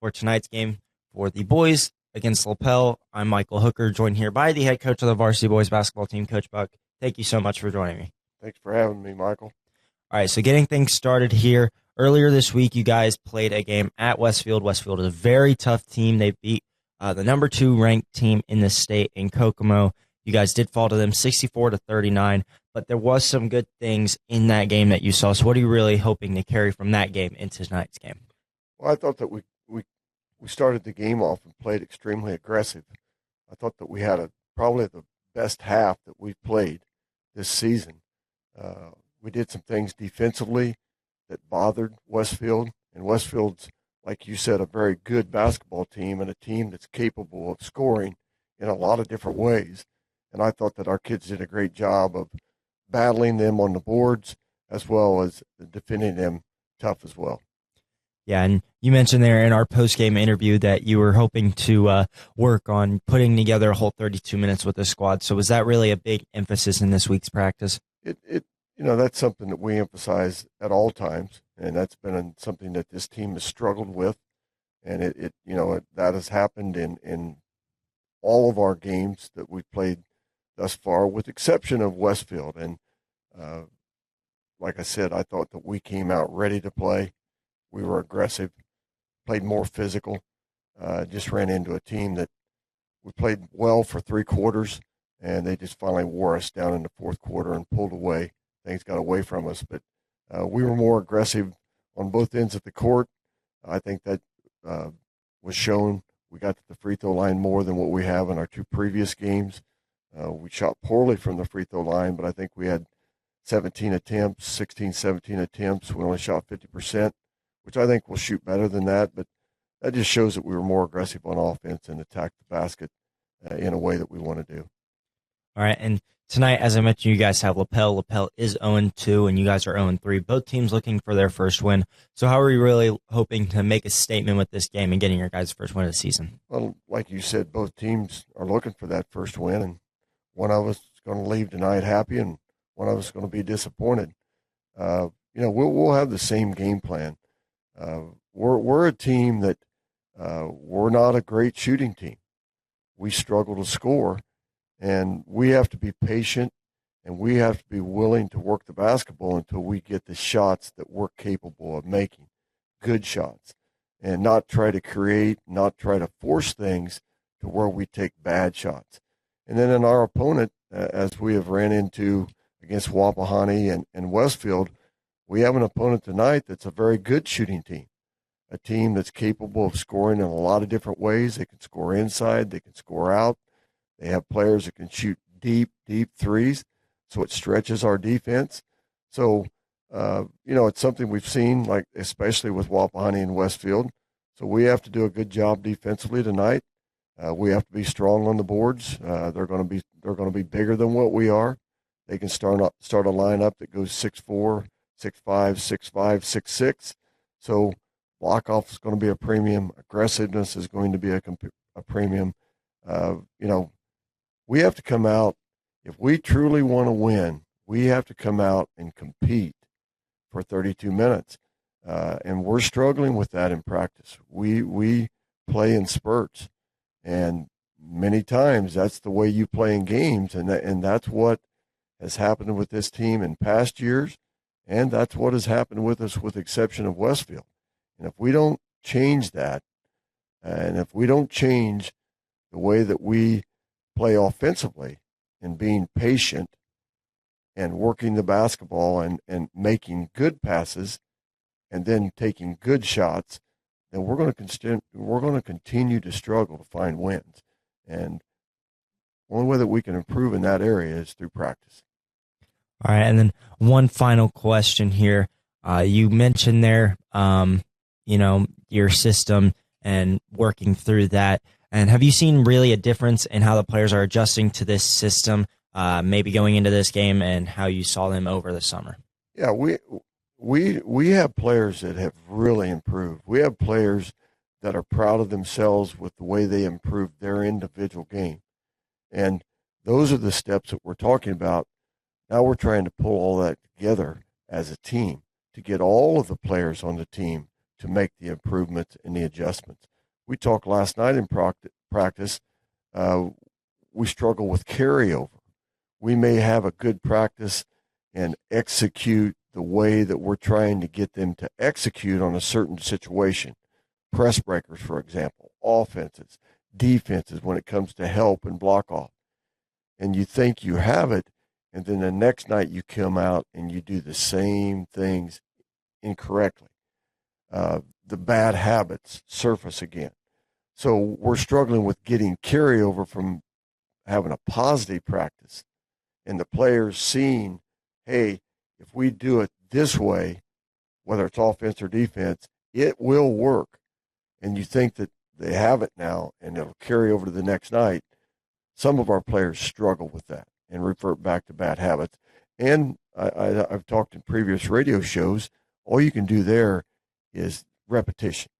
for tonight's game for the boys against Lapel. I'm Michael Hooker, joined here by the head coach of the Varsity boys basketball team, Coach Buck. Thank you so much for joining me. Thanks for having me, Michael. All right, so getting things started here. Earlier this week, you guys played a game at Westfield. Westfield is a very tough team. They beat the number 2 ranked team in the state in Kokomo. You guys did fall to them 64-39, but there was some good things in that game that you saw. So what are you really hoping to carry from that game into tonight's game? Well, I thought that we started the game off and played extremely aggressive. I thought that we had probably the best half that we've played this season. We did some things defensively that bothered Westfield, and Westfield's, like you said, a very good basketball team and a team that's capable of scoring in a lot of different ways. And I thought that our kids did a great job of battling them on the boards as well as defending them tough as well. Yeah, and you mentioned there in our post-game interview that you were hoping to work on putting together a whole 32 minutes with the squad. So was that really a big emphasis in this week's practice? That's something that we emphasize at all times, and that's been something that this team has struggled with, and that has happened in all of our games that we've played thus far, with exception of Westfield. And like I said, I thought that we came out ready to play. We were aggressive, played more physical, just ran into a team that we played well for 3 quarters, and they just finally wore us down in the 4th quarter and pulled away. Things got away from us, but we were more aggressive on both ends of the court. I think that was shown. We got to the free throw line more than what we have in our 2 previous games. We shot poorly from the free throw line, but I think we had 17 attempts, 16, 17 attempts. We only shot 50%, which I think we'll shoot better than that, but that just shows that we were more aggressive on offense and attacked the basket in a way that we want to do. All right, and tonight, as I mentioned, you guys have Lapel. Lapel is 0-2, and you guys are 0-3. Both teams looking for their first win. So how are you really hoping to make a statement with this game and getting your guys' first win of the season? Well, like you said, both teams are looking for that first win, and one of us is going to leave tonight happy, and one of us is going to be disappointed. We'll have the same game plan. We're a team that we're not a great shooting team. We struggle to score. And we have to be patient, and we have to be willing to work the basketball until we get the shots that we're capable of making, good shots, and not try to create, not try to force things to where we take bad shots. And then in our opponent, as we have ran into against Wapahani and Westfield, we have an opponent tonight that's a very good shooting team, a team that's capable of scoring in a lot of different ways. They can score inside, they can score out. They have players that can shoot deep threes, so it stretches our defense. So, it's something we've seen, like especially with Wapahani and Westfield. So we have to do a good job defensively tonight. We have to be strong on the boards. They're going to be bigger than what we are. They can start a lineup that goes 6'4", 6'5", 6'5", 6'6". So block off is going to be a premium. Aggressiveness is going to be a premium. We have to come out, if we truly want to win, we have to come out and compete for 32 minutes. And we're struggling with that in practice. We play in spurts, and many times that's the way you play in games, and that's what has happened with this team in past years, and that's what has happened with us with the exception of Westfield. And if we don't change that, and if we don't change the way that we play offensively and being patient and working the basketball and making good passes and then taking good shots, then we're going to continue to struggle to find wins. And the only way that we can improve in that area is through practice. All right, and then one final question here. You mentioned there, your system and working through that. And have you seen really a difference in how the players are adjusting to this system, maybe going into this game, and how you saw them over the summer? Yeah, we have players that have really improved. We have players that are proud of themselves with the way they improved their individual game. And those are the steps that we're talking about. Now we're trying to pull all that together as a team to get all of the players on the team to make the improvements and the adjustments. we talked last night in practice. We struggle with carryover. We may have a good practice and execute the way that we're trying to get them to execute on a certain situation. Press breakers, for example, offenses, defenses when it comes to help and block off. And you think you have it, and then the next night you come out and you do the same things incorrectly. The bad habits surface again. So we're struggling with getting carryover from having a positive practice and the players seeing, hey, if we do it this way, whether it's offense or defense, it will work. And you think that they have it now and it'll carry over to the next night. Some of our players struggle with that and revert back to bad habits. And I've talked in previous radio shows, all you can do there is repetition.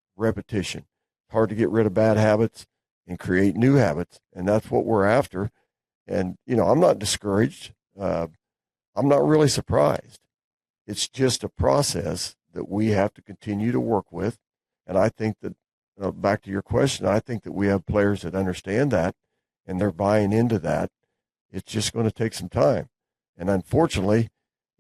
Hard to get rid of bad habits and create new habits, and that's what we're after. And, I'm not discouraged. I'm not really surprised. It's just a process that we have to continue to work with. And I think that, back to your question, I think that we have players that understand that, and they're buying into that. It's just going to take some time. And unfortunately,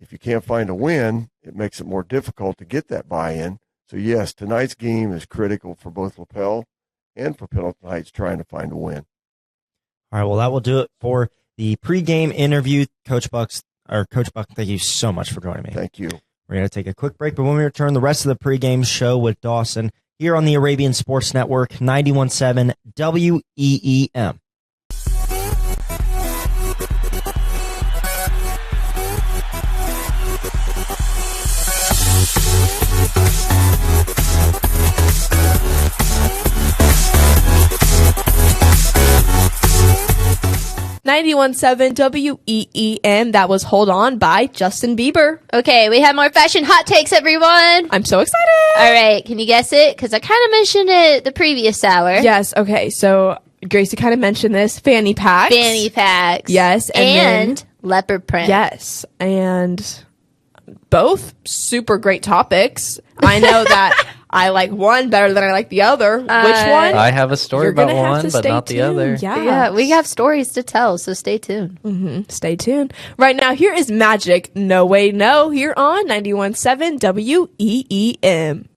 if you can't find a win, it makes it more difficult to get that buy-in. So, yes, tonight's game is critical for both Lapel and for Pendleton Heights trying to find a win. All right, well, that will do it for the pregame interview. Coach Buck, thank you so much for joining me. Thank you. We're going to take a quick break, but when we return, the rest of the pregame show with Dawson here on the Arabian Sports Network, 91.7 WEEM. 91.7 WEEM. That was Hold On by Justin Bieber. Okay, we have more fashion hot takes, everyone. I'm so excited. All right, can you guess it? Because I kind of mentioned it the previous hour. Yes, okay, so Gracie kind of mentioned this. Fanny packs. Fanny packs. Yes. And leopard print. Yes, and both super great topics. I know that I like one better than I like the other. Which one? I have a story about one, but not the other. Yeah, we have stories to tell, so stay tuned. Mm-hmm. Stay tuned. Right now, here is Magic, No Way No, here on 91.7 WEEM.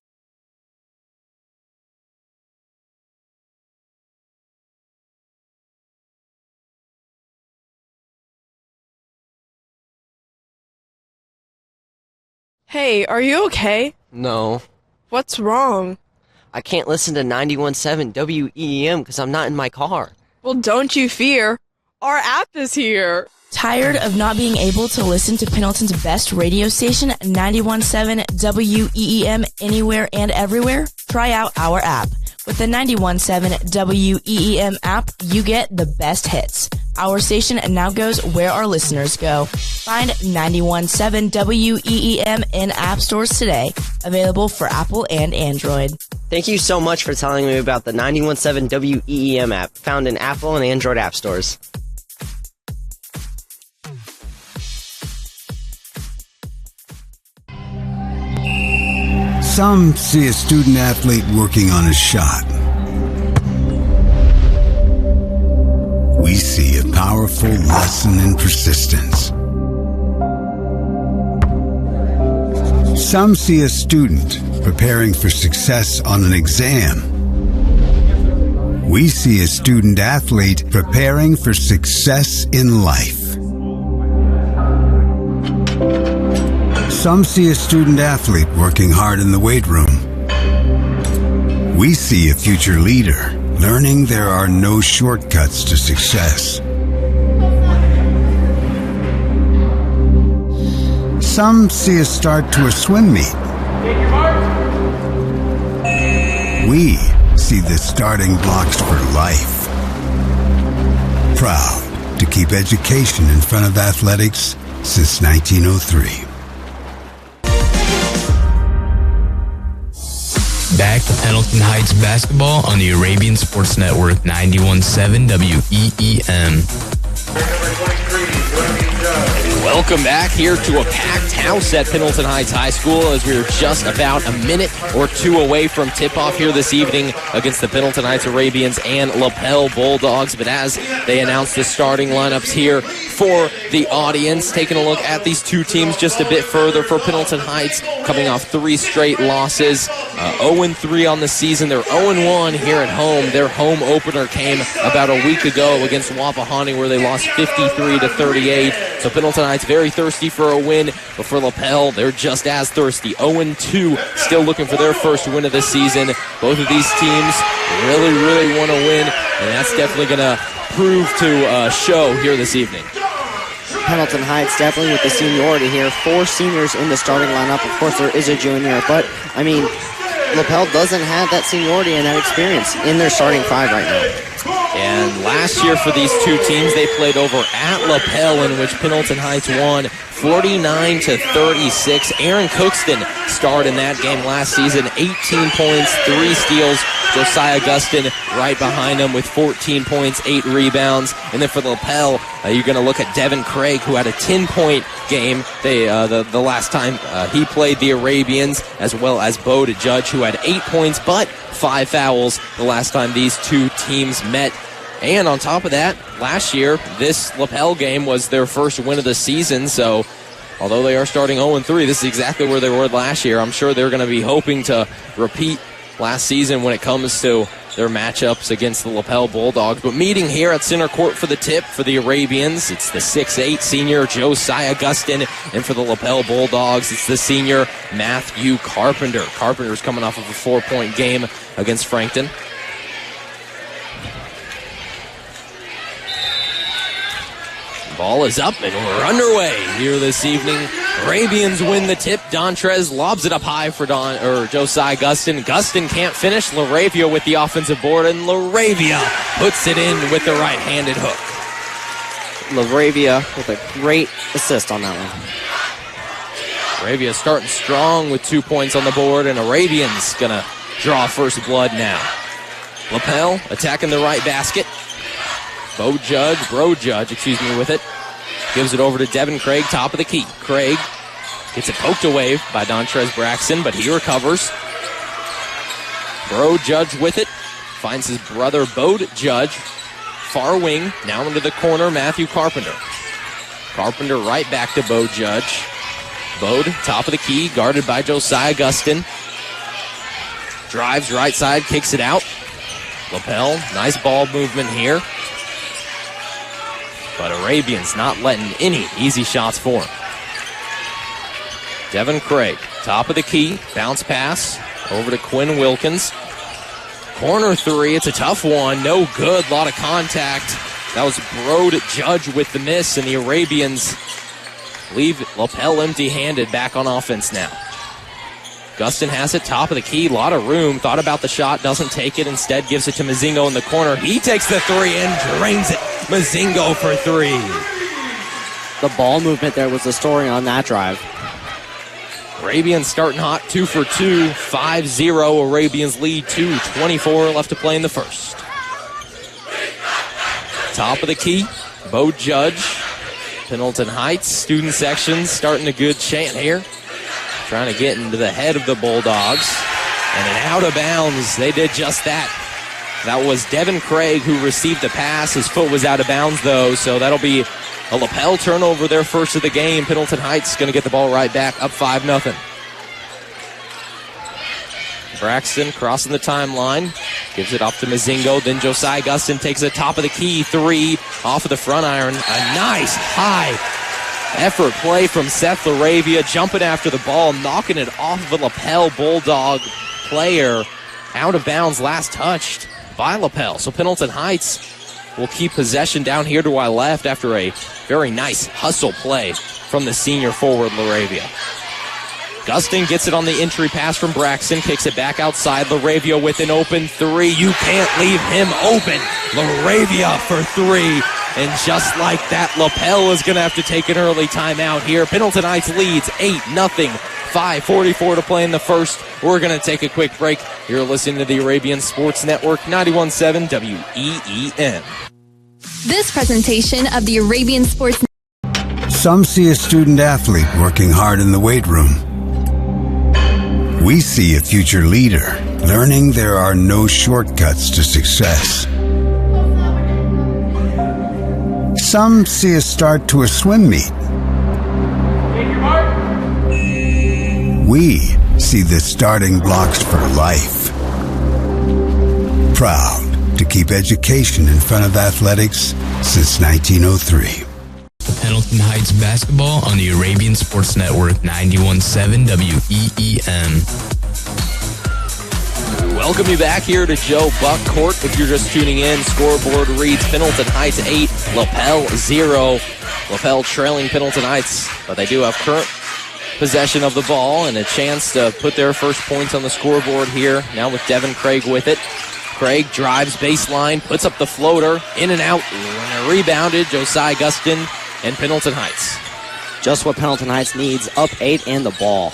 Hey, are you okay? No. What's wrong? I can't listen to 91.7 WEEM because I'm not in my car. Well, don't you fear. Our app is here. Tired of not being able to listen to Pendleton's best radio station, 91.7 WEEM, anywhere and everywhere? Try out our app. With the 91.7 WEEM app, you get the best hits. Our station now goes where our listeners go. Find 91.7 WEEM in app stores today. Available for Apple and Android. Thank you so much for telling me about the 91.7 WEEM app, found in Apple and Android app stores. Some see a student athlete working on a shot. We see a powerful lesson in persistence. Some see a student preparing for success on an exam. We see a student athlete preparing for success in life. Some see a student athlete working hard in the weight room. We see a future leader learning there are no shortcuts to success. Some see a start to a swim meet. We see the starting blocks for life. Proud to keep education in front of athletics since 1903. Back to Pendleton Heights basketball on the Arabian Sports Network, 91.7 WEEM. Welcome back here to a packed house at Pendleton Heights High School as we are just about a minute or two away from tip-off here this evening against the Pendleton Heights Arabians and Lapel Bulldogs. But as they announce the starting lineups here for the audience, taking a look at these two teams just a bit further for Pendleton Heights, coming off 3 straight losses, 0-3 on the season. They're 0-1 here at home. Their home opener came about a week ago against Wapahani, where they lost 53-38. So Pendleton Heights very thirsty for a win, but for Lapel, they're just as thirsty. 0-2, still looking for their first win of the season. Both of these teams really, really want to win, and that's definitely going to prove to show here this evening. Pendleton Heights definitely with the seniority here. 4 seniors in the starting lineup. Of course, there is a junior, but, I mean, Lapel doesn't have that seniority and that experience in their starting 5 right now. And last year for these two teams, they played over at Lapel, in which Pendleton Heights won 49-36. Aaron Cookston starred in that game last season, 18 points, 3 steals. Josiah Gustin right behind him with 14 points, 8 rebounds. And then for Lapel, you're going to look at Devin Craig, who had a 10-point game the last time he played the Arabians, as well as Bode Judge, who had 8 points but 5 fouls the last time these two teams met. And on top of that, last year, this Lapel game was their first win of the season. So although they are starting 0-3, this is exactly where they were last year. I'm sure they're going to be hoping to repeat last season when it comes to their matchups against the Lapel Bulldogs. But meeting here at center court for the tip for the Arabians, it's the 6'8 senior Josiah Gustin, and for the Lapel Bulldogs, it's the senior Matthew Carpenter. Carpenter's coming off of a 4-point game against Frankton. Ball is up, and we're underway here this evening. Arabians win the tip. Dontrez lobs it up high for Josiah Gustin. Gustin can't finish. LaRavia with the offensive board, and LaRavia puts it in with the right-handed hook. LaRavia with a great assist on that one. LaRavia starting strong with 2 points on the board, and Arabians going to draw first blood now. Lapel attacking the right basket. Bro Judge with it. Gives it over to Devin Craig, top of the key. Craig gets it poked away by Dontrez Braxton, but he recovers. Bro Judge with it. Finds his brother Bode Judge. Far wing, now into the corner, Matthew Carpenter. Carpenter right back to Bode Judge. Bode, top of the key, guarded by Josiah Gustin. Drives right side, kicks it out. Lapel, nice ball movement here. But Arabians not letting any easy shots for him. Devin Craig, top of the key, bounce pass over to Quinn Wilkins. Corner 3, it's a tough one, no good, lot of contact. That was Brode Judge with the miss, and the Arabians leave Lapel empty-handed, back on offense now. Gustin has it, top of the key, lot of room, thought about the shot, doesn't take it, instead gives it to Mazingo in the corner. He takes the 3 and drains it. Mazingo for 3. The ball movement there was the story on that drive. Arabians starting hot, 2 for 2, 5-0. Arabians lead 2:24 left to play in the first. Top of the key, Bo Judge. Pendleton Heights student section starting a good chant here. Trying to get into the head of the Bulldogs. And an out of bounds. They did just that. That was Devin Craig who received the pass. His foot was out of bounds, though, so that'll be a Lapel turnover, their first of the game. Pendleton Heights going to get the ball right back, up 5-0. Braxton crossing the timeline. Gives it off to Mazingo. Then Josiah Gustin takes the top of the key. 3 off of the front iron. A nice high effort play from Seth LaRavia, jumping after the ball, knocking it off of a Lapel Bulldog player. Out of bounds, last touched by Lapel. So Pendleton Heights will keep possession down here to our left after a very nice hustle play from the senior forward LaRavia. Gustin gets it on the entry pass from Braxton, kicks it back outside. LaRavia with an open 3. You can't leave him open. LaRavia for 3. And just like that, Lapel is going to have to take an early timeout here. Pendleton Heights leads 8-0. 5:44 to play in the first. We're going to take a quick break. You're listening to the Arabian Sports Network, 91.7 WEEM. This presentation of the Arabian Sports Some see a student athlete working hard in the weight room. We see a future leader learning there are no shortcuts to success. Some see a start to a swim meet. We see the starting blocks for life. Proud to keep education in front of athletics since 1903. Pendleton Heights basketball on the Arabian Sports Network 91.7 WEEM. Welcome you back here to Joe Buck Court. If you're just tuning in, scoreboard reads Pendleton Heights 8, Lapel 0. Lapel trailing Pendleton Heights, but they do have current possession of the ball and a chance to put their first points on the scoreboard here. Now with Devin Craig with it. Craig drives baseline, puts up the floater, in and out, and rebounded. Josiah Gustin and Pendleton Heights. Just what Pendleton Heights needs, up 8 and the ball.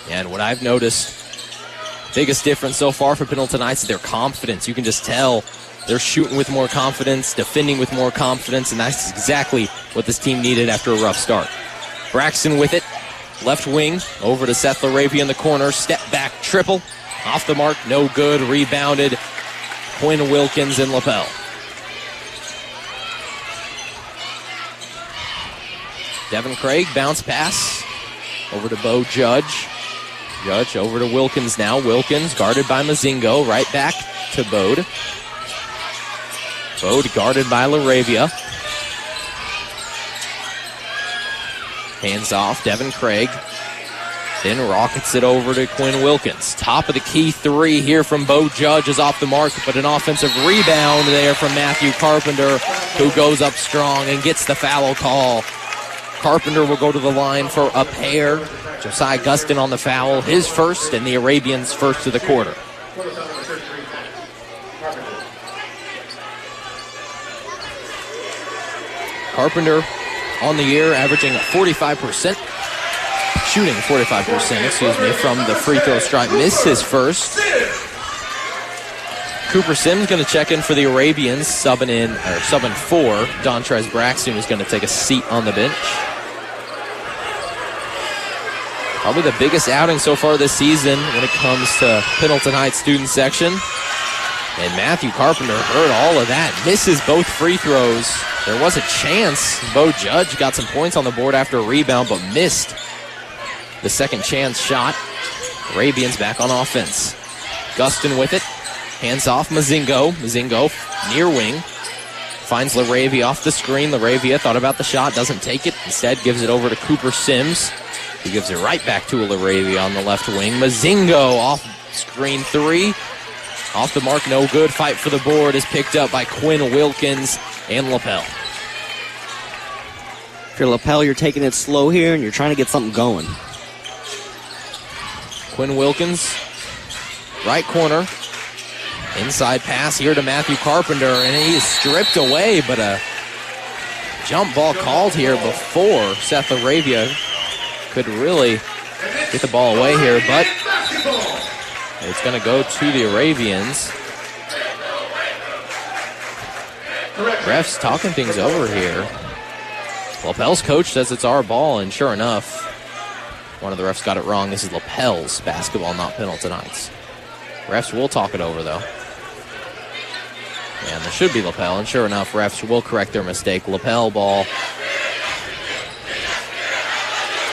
And what I've noticed, biggest difference so far for Pendleton Heights is their confidence. You can just tell they're shooting with more confidence, defending with more confidence, and that's exactly what this team needed after a rough start. Braxton with it, left wing, over to Seth LaRavia in the corner, step back triple, off the mark, no good, rebounded, Quinn Wilkins and Lapel. Devin Craig, bounce pass, over to Bo Judge. Judge over to Wilkins now. Wilkins guarded by Mazingo. Right back to Bode. Bode guarded by LaRavia. Hands off, Devin Craig. Then rockets it over to Quinn Wilkins. Top of the key three here from Bo Judge is off the mark, but an offensive rebound there from Matthew Carpenter, who goes up strong and gets the foul call. Carpenter will go to the line for a pair. Josiah Gustin on the foul, his first, and the Arabians first of the quarter. Carpenter on the year, averaging 45%, shooting 45%, from the free throw stripe. Missed his first. Cooper Sims going to check in for the Arabians, subbing for Dontrez Braxton, who's going to take a seat on the bench. Probably the biggest outing so far this season when it comes to Pendleton Heights student section. And Matthew Carpenter heard all of that. Misses both free throws. There was a chance. Bo Judge got some points on the board after a rebound, but missed the second chance shot. Arabians back on offense. Gustin with it. Hands off Mazingo. Mazingo near wing. Finds LaRavia off the screen. LaRavia thought about the shot, doesn't take it. Instead gives it over to Cooper Sims. He gives it right back to LaRavia on the left wing. Mazingo off screen three. Off the mark, no good. Fight for the board is picked up by Quinn Wilkins and Lapel. If you're Lapel, you're taking it slow here and you're trying to get something going. Quinn Wilkins, right corner. Inside pass here to Matthew Carpenter, and he is stripped away, but a jump ball called here before Seth LaRavia could really get the ball away here, but it's going to go to the Arabians. Refs talking things over here. Lapel's coach says it's our ball, and sure enough, one of the refs got it wrong. This is Lapel's basketball, not Pendleton Heights. Refs will talk it over, though. And there should be Lapel, and sure enough, refs will correct their mistake. Lapel ball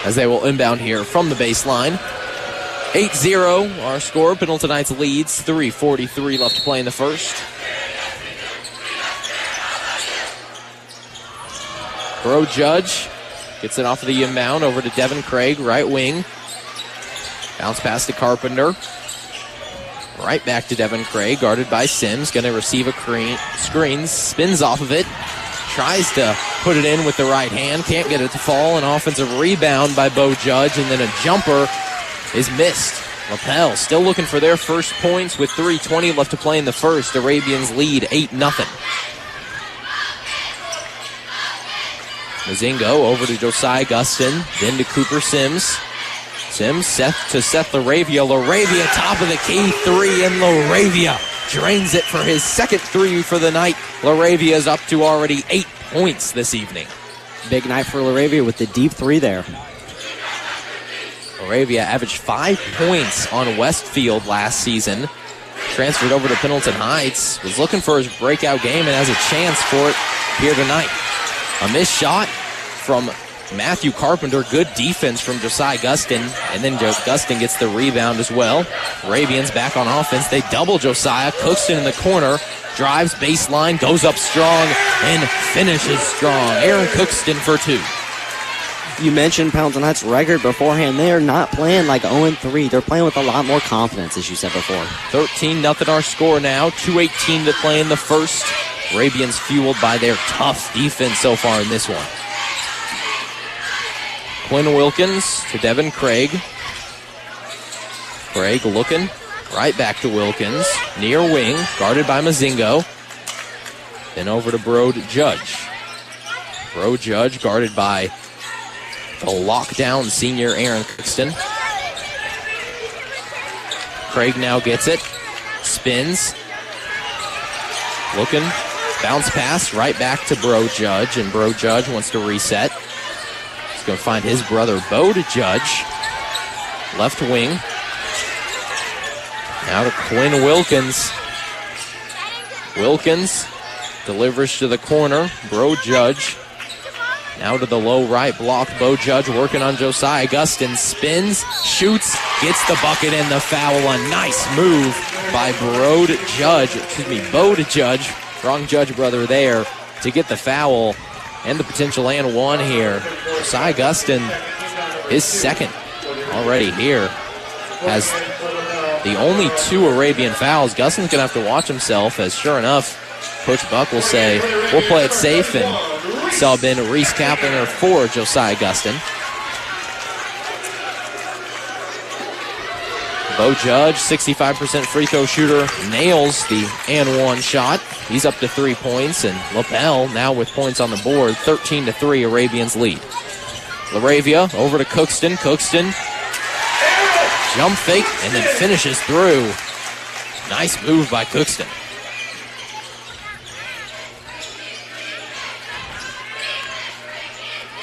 as they will inbound here from the baseline. 8-0 our score. Pendleton Heights leads. 3:43 left to play in the first. Bro Judge gets it off of the inbound over to Devin Craig, right wing. Bounce pass to Carpenter. Right back to Devin Craig, guarded by Sims. Going to receive a screen, spins off of it. Tries to put it in with the right hand. Can't get it to fall. An offensive rebound by Bo Judge, and then a jumper is missed. Lapel still looking for their first points with 3:20 left to play in the first. Arabians lead 8-0. Mazingo over to Josiah Gustin, then to Cooper Sims. Sims, Seth LaRavia. LaRavia, top of the key three, and LaRavia drains it for his second three for the night. LaRavia is up to already 8 points this evening. Big night for Laravia with the deep three there. Laravia averaged 5 points on Westfield last season. Transferred over to Pendleton Heights. Was looking for his breakout game and has a chance for it here tonight. A missed shot from Matthew Carpenter. Good defense from Josiah Gustin. And then Gustin gets the rebound as well. Moravians back on offense. They double Josiah. Cookston in the corner. Drives baseline. Goes up strong and finishes strong. Aaron Cookston for 2. You mentioned Pendleton Heights' record beforehand. They are not playing like 0-3. They're playing with a lot more confidence, as you said before. 13-0 our score now. 2:18 to play in the first. Moravians fueled by their tough defense so far in this one. Quinn Wilkins to Devin Craig. Craig looking right back to Wilkins. Near wing, guarded by Mazingo. Then over to Brode Judge. Brode Judge guarded by the lockdown senior Aaron Cookston. Craig now gets it. Spins. Looking. Bounce pass right back to Brode Judge, and Brode Judge wants to reset. He's going to find his brother, Bode Judge. Left wing. Now to Quinn Wilkins. Wilkins delivers to the corner. Brode Judge. Now to the low right block. Bo Judge working on Josiah Gustin. Spins, shoots, gets the bucket and the foul. A nice move by Bode Judge. Wrong Judge brother there to get the foul and the potential and one here. Josiah Gustin, his second already here, has the only 2 Arabian fouls. Gustin's going to have to watch himself, as sure enough, Coach Buck will say, we'll play it safe, and sub in Reese Kaplinger for Josiah Gustin. Bo Judge, 65% free throw shooter, nails the and one shot. He's up to 3 points, and Lapel now with points on the board. 13-3, Arabians lead. Laravia over to Cookston. Cookston, jump fake, and then finishes through. Nice move by Cookston.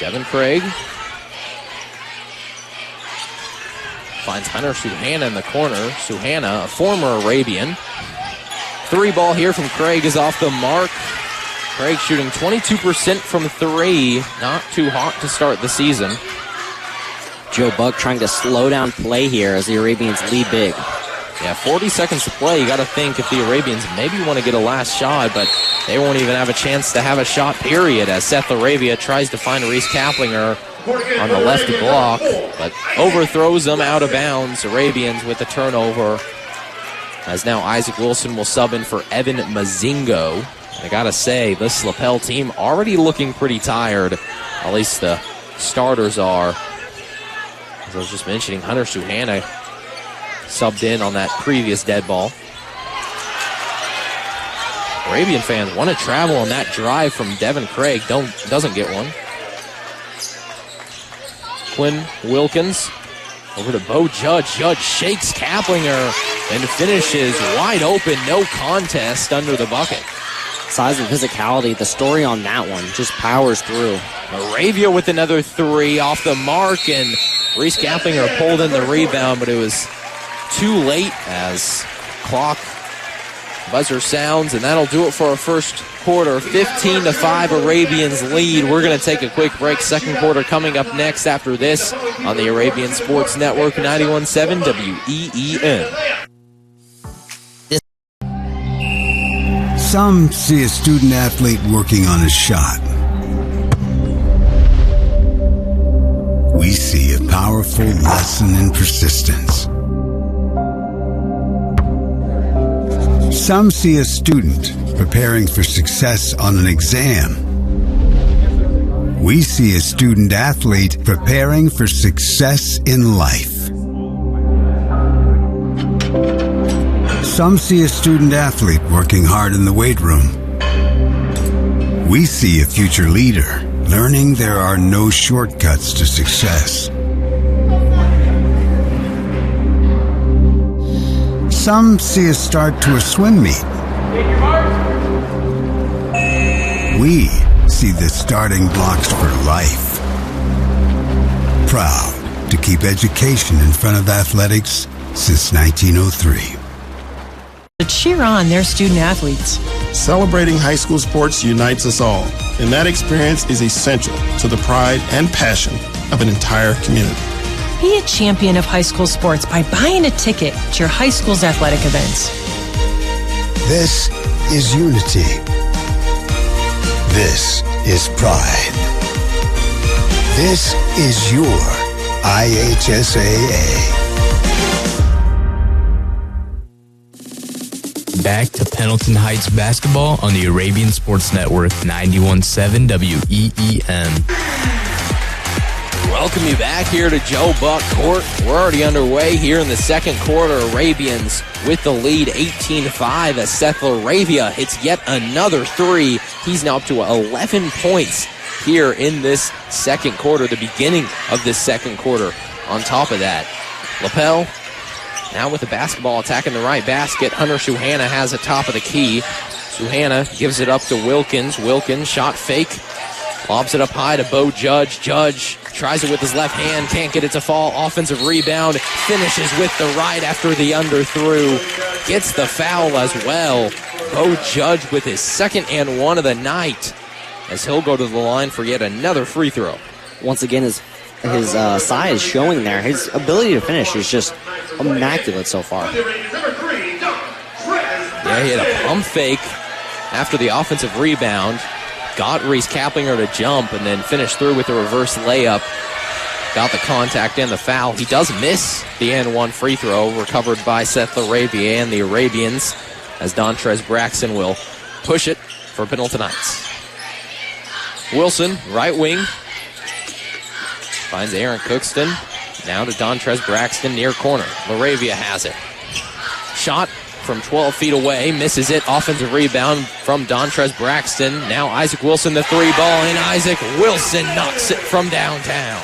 Devin Craig finds Hunter Suhanna in the corner. Suhanna, a former Arabian. 3 ball here from Craig is off the mark. Craig shooting 22% from 3. Not too hot to start the season. Joe Buck trying to slow down play here as the Arabians lead big. Yeah, 40 seconds to play. You got to think if the Arabians maybe want to get a last shot, but they won't even have a chance to have a shot, period, as Seth Laravia tries to find Reese Kaplinger on the left block, but overthrows them out of bounds. Arabians with the turnover, as now Isaac Wilson will sub in for Evan Mazingo. I got to say, this Lapel team already looking pretty tired. At least the starters are. As I was just mentioning, Hunter Suhanna subbed in on that previous dead ball. Arabian fans want to travel on that drive from Devin Craig. Doesn't get one. Quinn Wilkins over to Bo Judge. Judge shakes Kaplinger and finishes wide open. No contest under the bucket. Size and physicality, the story on that one just powers through. Moravia with another 3 off the mark, and Reese Kaplinger pulled in the rebound, but it was too late as clock buzzer sounds, and that'll do it for our first quarter. 15-5 Arabians lead. We're going to take a quick break. Second quarter coming up next after this on the Arabian Sports Network, 91.7 WEEM. Some see a student athlete working on a shot. We see a powerful lesson in persistence. Some see a student preparing for success on an exam. We see a student athlete preparing for success in life. Some see a student athlete working hard in the weight room. We see a future leader learning there are no shortcuts to success. Some see a start to a swim meet. We see the starting blocks for life. Proud to keep education in front of athletics since 1903. To cheer on their student athletes. Celebrating high school sports unites us all, and that experience is essential to the pride and passion of an entire community. Be a champion of high school sports by buying a ticket to your high school's athletic events. This is unity. This is pride. This is your IHSAA. Back to Pendleton Heights basketball on the Arabian Sports Network 91.7 WEEM. Welcome you back here to Joe Buck Court. We're already underway here in the second quarter. Arabians with the lead 18-5 as Seth Laravia hits yet another three. He's now up to 11 points here in this second quarter, the beginning of this second quarter. On top of that, Lapel now with the basketball attacking the right basket. Hunter Suhanna has it top of the key. Suhanna gives it up to Wilkins. Wilkins shot fake. Lobs it up high to Bo Judge. Judge tries it with his left hand. Can't get it to fall. Offensive rebound. Finishes with the right after the under through. Gets the foul as well. Bo Judge with his second and one of the night as he'll go to the line for yet another free throw. Once again, his size showing there. His ability to finish is just immaculate so far. Yeah, he had a pump fake after the offensive rebound. Got Reese Kaplinger to jump and then finished through with a reverse layup. Got the contact and the foul. He does miss the N1 free throw, recovered by Seth Laravia and the Arabians as Dontrez Braxton will push it for Pendleton Heights. Wilson, right wing. Finds Aaron Cookston. Now to Dontrez Braxton, near corner. Laravia has it. Shot from 12 feet away. Misses it. Offensive rebound from Dontrez Braxton. Now Isaac Wilson, the three ball, and Isaac Wilson knocks it from downtown.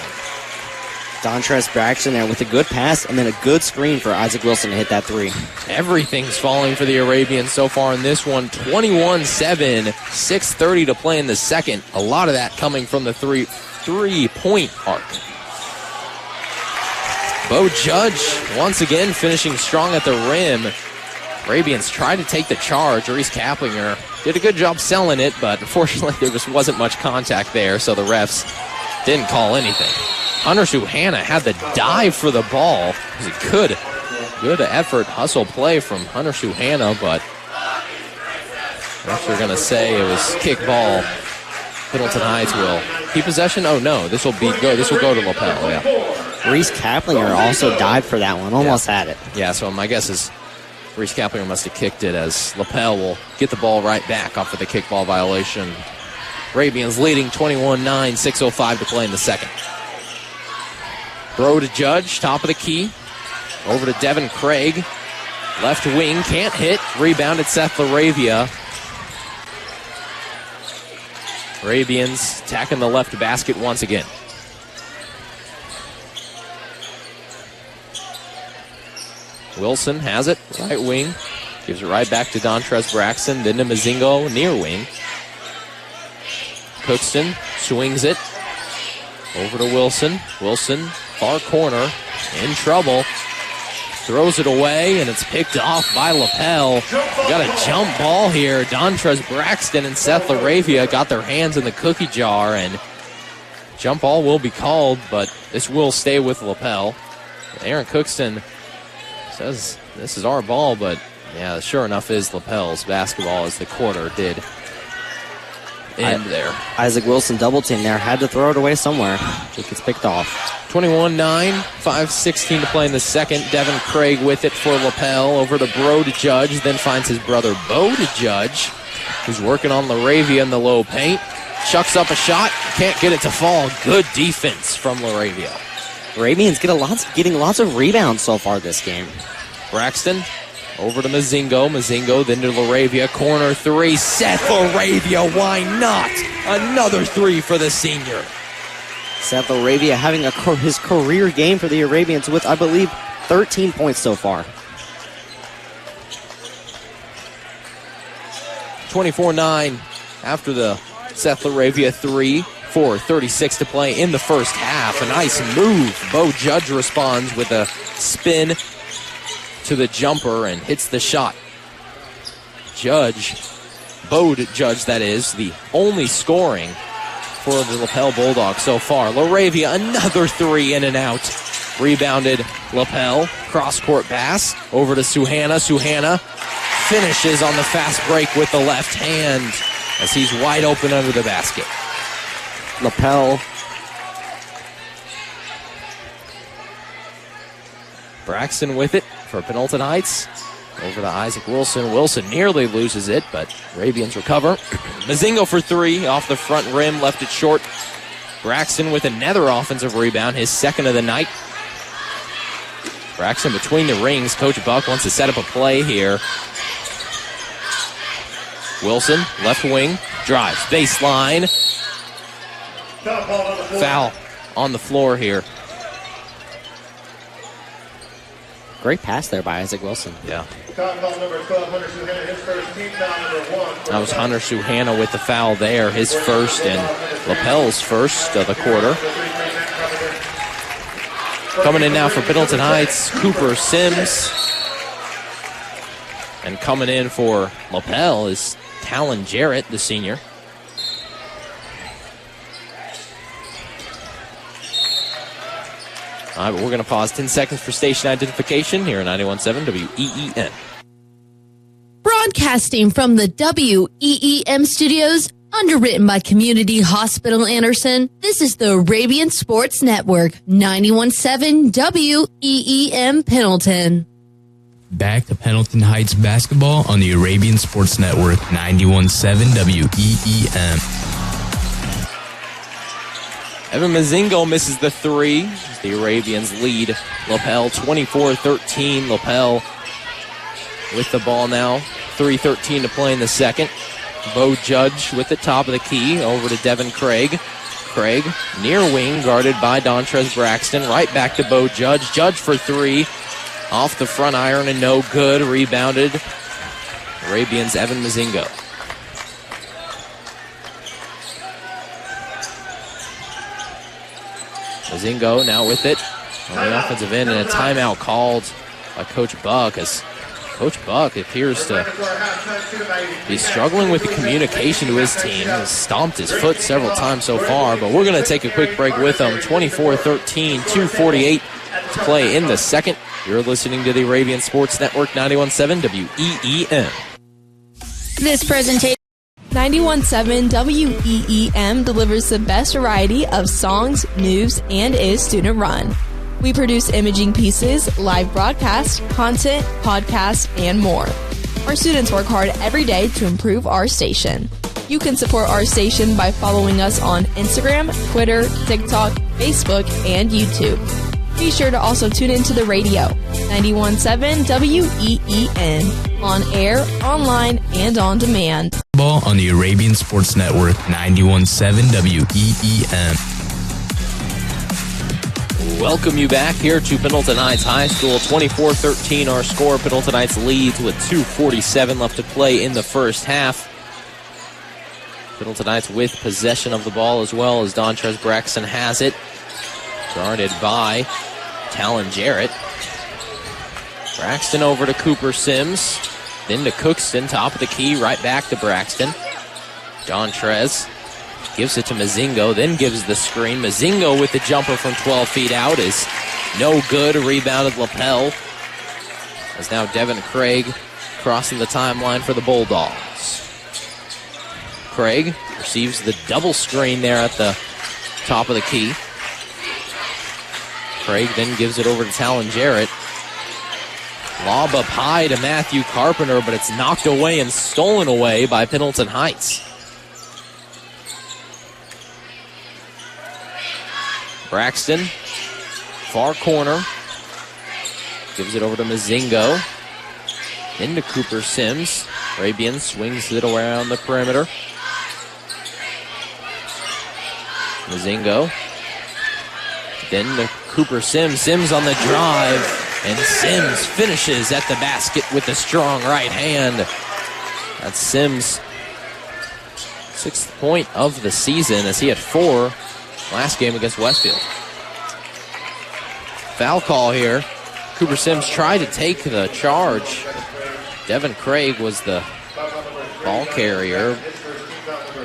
Dontrez Braxton there with a good pass and then a good screen for Isaac Wilson to hit that three. Everything's falling for the Arabians so far in this one. 21-7, 6:30 to play in the second. A lot of that coming from the three-point arc. Bo Judge once again finishing strong at the rim. Arabians tried to take the charge. Reese Kaplinger did a good job selling it, but unfortunately there just wasn't much contact there, so the refs didn't call anything. Hunter Suhanna had the dive for the ball. It was a good effort, hustle play from Hunter Suhanna, but refs are going to say it was kick ball. Pendleton Heights will keep possession. Oh no, this will go to Lapel. Yeah. Reese Kaplinger also dived for that one, almost had it. Yeah, so my guess is Reese Kaplinger must have kicked it as Lapel will get the ball right back off of the kickball violation. Arabians leading 21-9, 6:05 to play in the second. Throw to Judge, top of the key. Over to Devin Craig. Left wing, can't hit. Rebounded Seth Laravia. Arabians attacking the left basket once again. Wilson has it, right wing. Gives it right back to Dontrez Braxton, then to Mazingo, near wing. Cookston swings it. Over to Wilson. Wilson, far corner, in trouble. Throws it away, and it's picked off by Lapel. We got a jump ball here. Dontrez Braxton and Seth Laravia got their hands in the cookie jar, and jump ball will be called, but this will stay with Lapel. Aaron Cookston says this is our ball, but yeah, sure enough is Lapel's basketball as the quarter did end there. Isaac Wilson double team there, had to throw it away somewhere. It gets picked off. 21-9, 5:16 to play in the second. Devin Craig with it for Lapel. Over to Bro to Judge, then finds his brother Bo to Judge, who's working on Laravia in the low paint. Chucks up a shot, can't get it to fall. Good defense from Laravia. Arabians getting lots of rebounds so far this game. Braxton over to Mazingo. Mazingo then to Laravia. Corner three. Seth Laravia, why not? Another three for the senior. Seth Laravia having his career game for the Arabians with, I believe, 13 points so far. 24-9 after the Seth Laravia 3, 4:36 to play in the first half. A nice move. Bo Judge responds with a spin to the jumper and hits the shot. Bo Judge, that is, the only scoring for the Lapel Bulldogs so far. Laravia, another three in and out. Rebounded Lapel. Cross-court pass over to Suhana. Suhana finishes on the fast break with the left hand as he's wide open under the basket. Lapel. Braxton with it for Pendleton Heights. Over to Isaac Wilson. Wilson nearly loses it, but Arabians recover. Mazingo for three off the front rim, left it short. Braxton with another offensive rebound, his second of the night. Braxton between the rings. Coach Buck wants to set up a play here. Wilson, left wing, drives, baseline. Foul on the floor here. Great pass there by Isaac Wilson. Yeah. That was Hunter Suhana with the foul there, his first and Lapel's first of the quarter. Coming in now for Pendleton Heights, Cooper Sims. And coming in for Lapel is Talon Jarrett, the senior. All right, but we're going to pause 10 seconds for station identification here at 91.7 WEEM. Broadcasting from the WEEM studios, underwritten by Community Hospital Anderson, this is the Arabian Sports Network, 91.7 WEEM Pendleton. Back to Pendleton Heights basketball on the Arabian Sports Network, 91.7 WEEM. Evan Mazingo misses the three. The Arabians lead Lapel 24-13. Lapel with the ball now. 3:13 to play in the second. Bo Judge with the top of the key over to Devin Craig. Craig near wing guarded by Dontrez Braxton. Right back to Bo Judge. Judge for three. Off the front iron and no good. Rebounded Arabians Evan Mazingo. Mazingo now with it on the offensive end, and a timeout called by Coach Buck as Coach Buck appears to be struggling with the communication to his team. He's stomped his foot several times so far, but we're going to take a quick break with them. 24-13, 2:48 to play in the second. You're listening to the Arabian Sports Network, 91.7 WEEM. This presentation 91.7 WEEM delivers the best variety of songs, news, and is student run. We produce imaging pieces, live broadcasts, content, podcasts, and more. Our students work hard every day to improve our station. You can support our station by following us on Instagram, Twitter, TikTok, Facebook, and YouTube. Be sure to also tune into the radio, 91.7 WEEM, on air, online, and on demand. Ball on the Arabian Sports Network, 91.7 WEEM. Welcome you back here to Pendleton Heights High School. 24-13 our score. Pendleton Heights leads with 2:47 left to play in the first half. Pendleton Heights with possession of the ball as well as Dontrez Braxton has it. Guarded by Talon Jarrett. Braxton over to Cooper Sims. Then to Cookston, top of the key, right back to Braxton. Dontrez gives it to Mazingo, then gives the screen. Mazingo with the jumper from 12 feet out is no good. Rebounded Lapel. As now Devin Craig crossing the timeline for the Bulldogs. Craig receives the double screen there at the top of the key. Craig then gives it over to Talon Jarrett. Lob up high to Matthew Carpenter, but it's knocked away and stolen away by Pendleton Heights. Braxton, far corner, gives it over to Mazingo. Into Cooper Sims. Arabian swings it around the perimeter. Mazingo. Then to Cooper Sims. Sims on the drive. And Sims finishes at the basket with a strong right hand. That's Sims' 6th point of the season as he had 4 last game against Westfield. Foul call here. Cooper Sims tried to take the charge. Devin Craig was the ball carrier,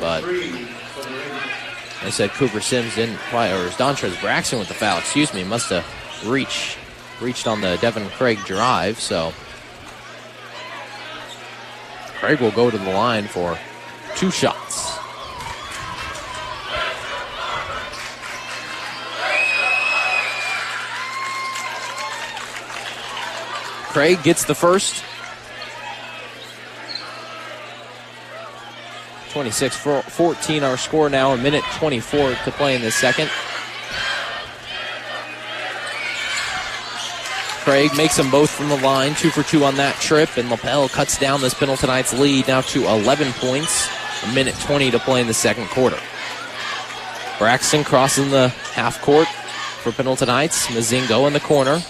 but I said Cooper Sims didn't quite, or it was Dontrez Braxton with the foul, must have reached on the Devin Craig drive, so Craig will go to the line for 2 shots. Craig gets the first. 26-14 our score now, a minute 24 to play in the second. Craig makes them both from the line, 2 for 2 on that trip, and Lapel cuts down this Pendletonites lead now to 11 points, a minute 20 to play in the second quarter. Braxton crossing the half court for Pendletonites. Mazingo in the corner,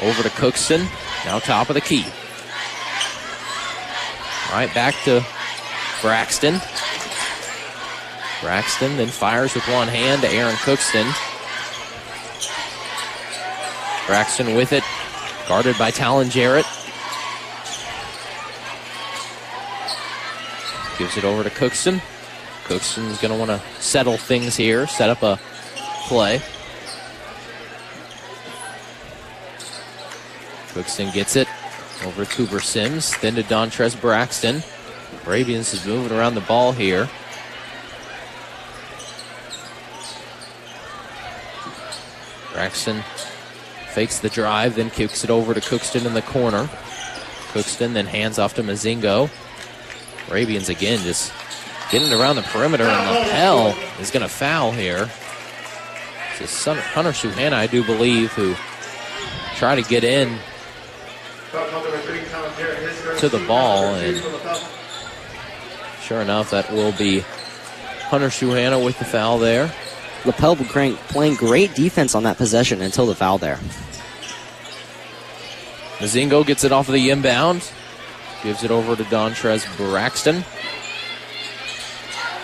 over to Cookston, now top of the key. All right, back to Braxton. Braxton then fires with one hand to Aaron Cookston. Braxton with it, guarded by Talon Jarrett. Gives it over to Cookston. Cookston's going to want to settle things here, set up a play. Cookston gets it over to Cooper Sims, then to Dontrez Braxton. Bravians is moving around the ball here. Braxton fakes the drive, then kicks it over to Cookston in the corner. Cookston then hands off to Mazingo. Bravians again just getting around the perimeter, and Lapel is going to foul here. It's Hunter Suhana, I do believe, who tried to get in to the ball, and sure enough, that will be Hunter Suhana with the foul there. Lapel playing great defense on that possession until the foul there. Mazingo gets it off of the inbound, gives it over to Dontrez Braxton.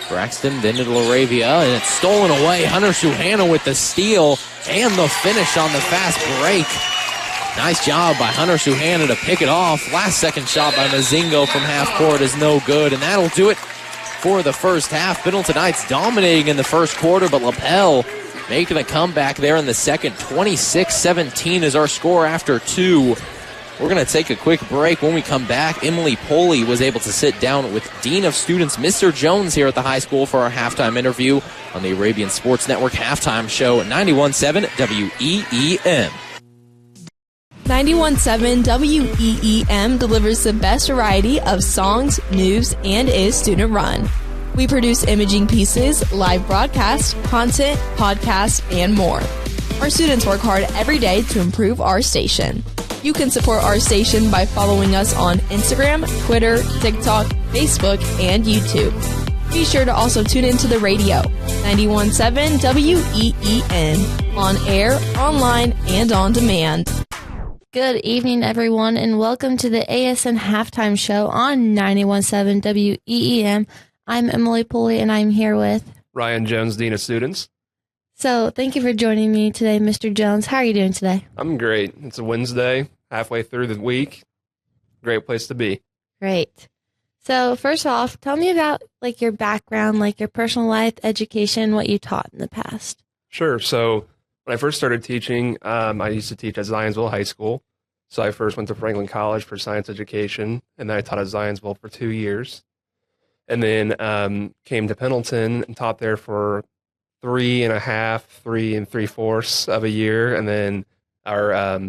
Braxton then to Laravia, and it's stolen away. Hunter Suhana with the steal and the finish on the fast break. Nice job by Hunter Suhana to pick it off. Last second shot by Mazingo from half court is no good, and that'll do it for the first half. Pendletonites dominating in the first quarter, but Lapel making a comeback there in the second. 26-17 is our score after 2. We're going to take a quick break. When we come back, Emily Poley was able to sit down with Dean of Students, Mr. Jones, here at the high school for our halftime interview on the Arabian Sports Network halftime show at 91.7 WEEM. 91.7 WEEM delivers the best variety of songs, news, and is student run. We produce imaging pieces, live broadcasts, content, podcasts, and more. Our students work hard every day to improve our station. You can support our station by following us on Instagram, Twitter, TikTok, Facebook, and YouTube. Be sure to also tune into the radio, 91.7 WEEM, on air, online, and on demand. Good evening, everyone, and welcome to the ASN Halftime Show on 91.7 WEEM. I'm Emily Pulley, and I'm here with Ryan Jones, Dean of Students. So thank you for joining me today, Mr. Jones. How are you doing today? I'm great. It's a Wednesday, halfway through the week. Great place to be. Great. So first off, tell me about your background, your personal life, education, what you taught in the past. Sure. So when I first started teaching, I used to teach at Zionsville High School. So I first went to Franklin College for science education, and then I taught at Zionsville for 2 years. And then came to Pendleton and taught there for 3 3/4 of a year. And then our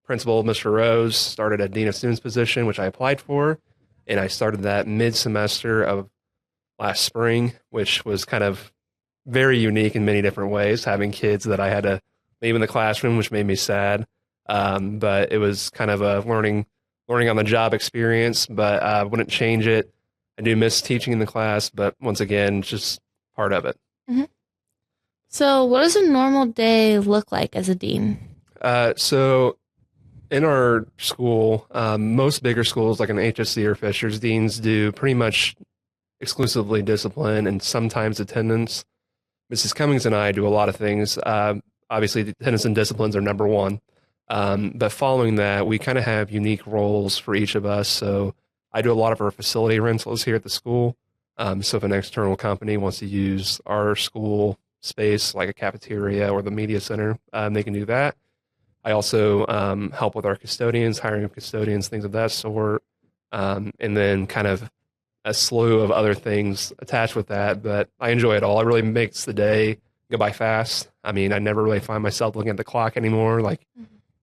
principal, Mr. Rose, started a Dean of Students position, which I applied for. And I started that mid-semester of last spring, which was kind of very unique in many different ways, having kids that I had to leave in the classroom, which made me sad. But it was kind of a learning on the job experience, but I wouldn't change it. I do miss teaching in the class, but once again, just part of it. Mm-hmm. So what does a normal day look like as a dean? So in our school, most bigger schools like an HSC or Fisher's, deans do pretty much exclusively discipline and sometimes attendance. Mrs. Cummings and I do a lot of things. Obviously, the attendance and disciplines are number one. But following that, we kind of have unique roles for each of us. So I do a lot of our facility rentals here at the school. So if an external company wants to use our school space, like a cafeteria or the media center, they can do that. I also help with our custodians, hiring of custodians, things of that sort. And then kind of a slew of other things attached with that. But I enjoy it all. It really makes the day go by fast. I mean, I never really find myself looking at the clock anymore. Like,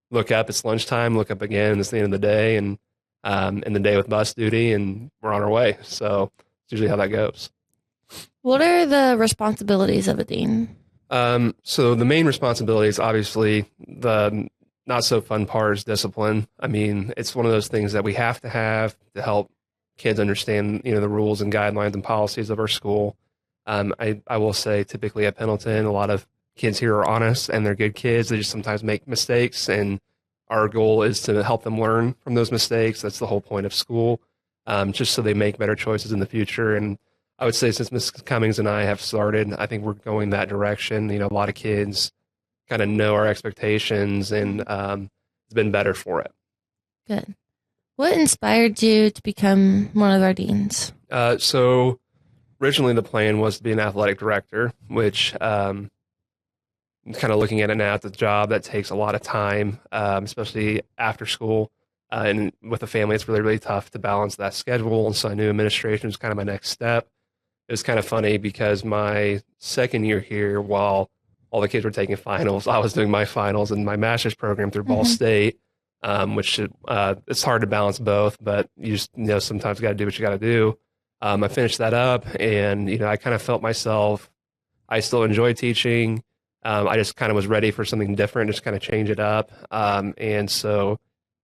look up, it's lunchtime, look up again, it's the end of the day, and end the day with bus duty, and we're on our way. So it's usually how that goes. What are the responsibilities of a dean? So the main responsibilities, obviously, the not so fun part is discipline. I mean, it's one of those things that we have to help kids understand, the rules and guidelines and policies of our school. I will say typically at Pendleton, a lot of kids here are honest and they're good kids. They just sometimes make mistakes, and our goal is to help them learn from those mistakes. That's the whole point of school, just so they make better choices in the future. And I would say since Ms. Cummings and I have started, I think we're going that direction. A lot of kids kind of know our expectations, and it's been better for it. Good. What inspired you to become one of our deans? So originally the plan was to be an athletic director, which kind of looking at it now, it's a job that takes a lot of time, especially after school. And with a family, it's really, really tough to balance that schedule. And so I knew administration was kind of my next step. It was kind of funny because my second year here, while all the kids were taking finals, I was doing my finals in my master's program through Ball State, which it's hard to balance both, but you just, sometimes you got to do what you got to do. I finished that up, and, I kind of felt myself, I still enjoy teaching. I just kind of was ready for something different, just kind of change it up. And so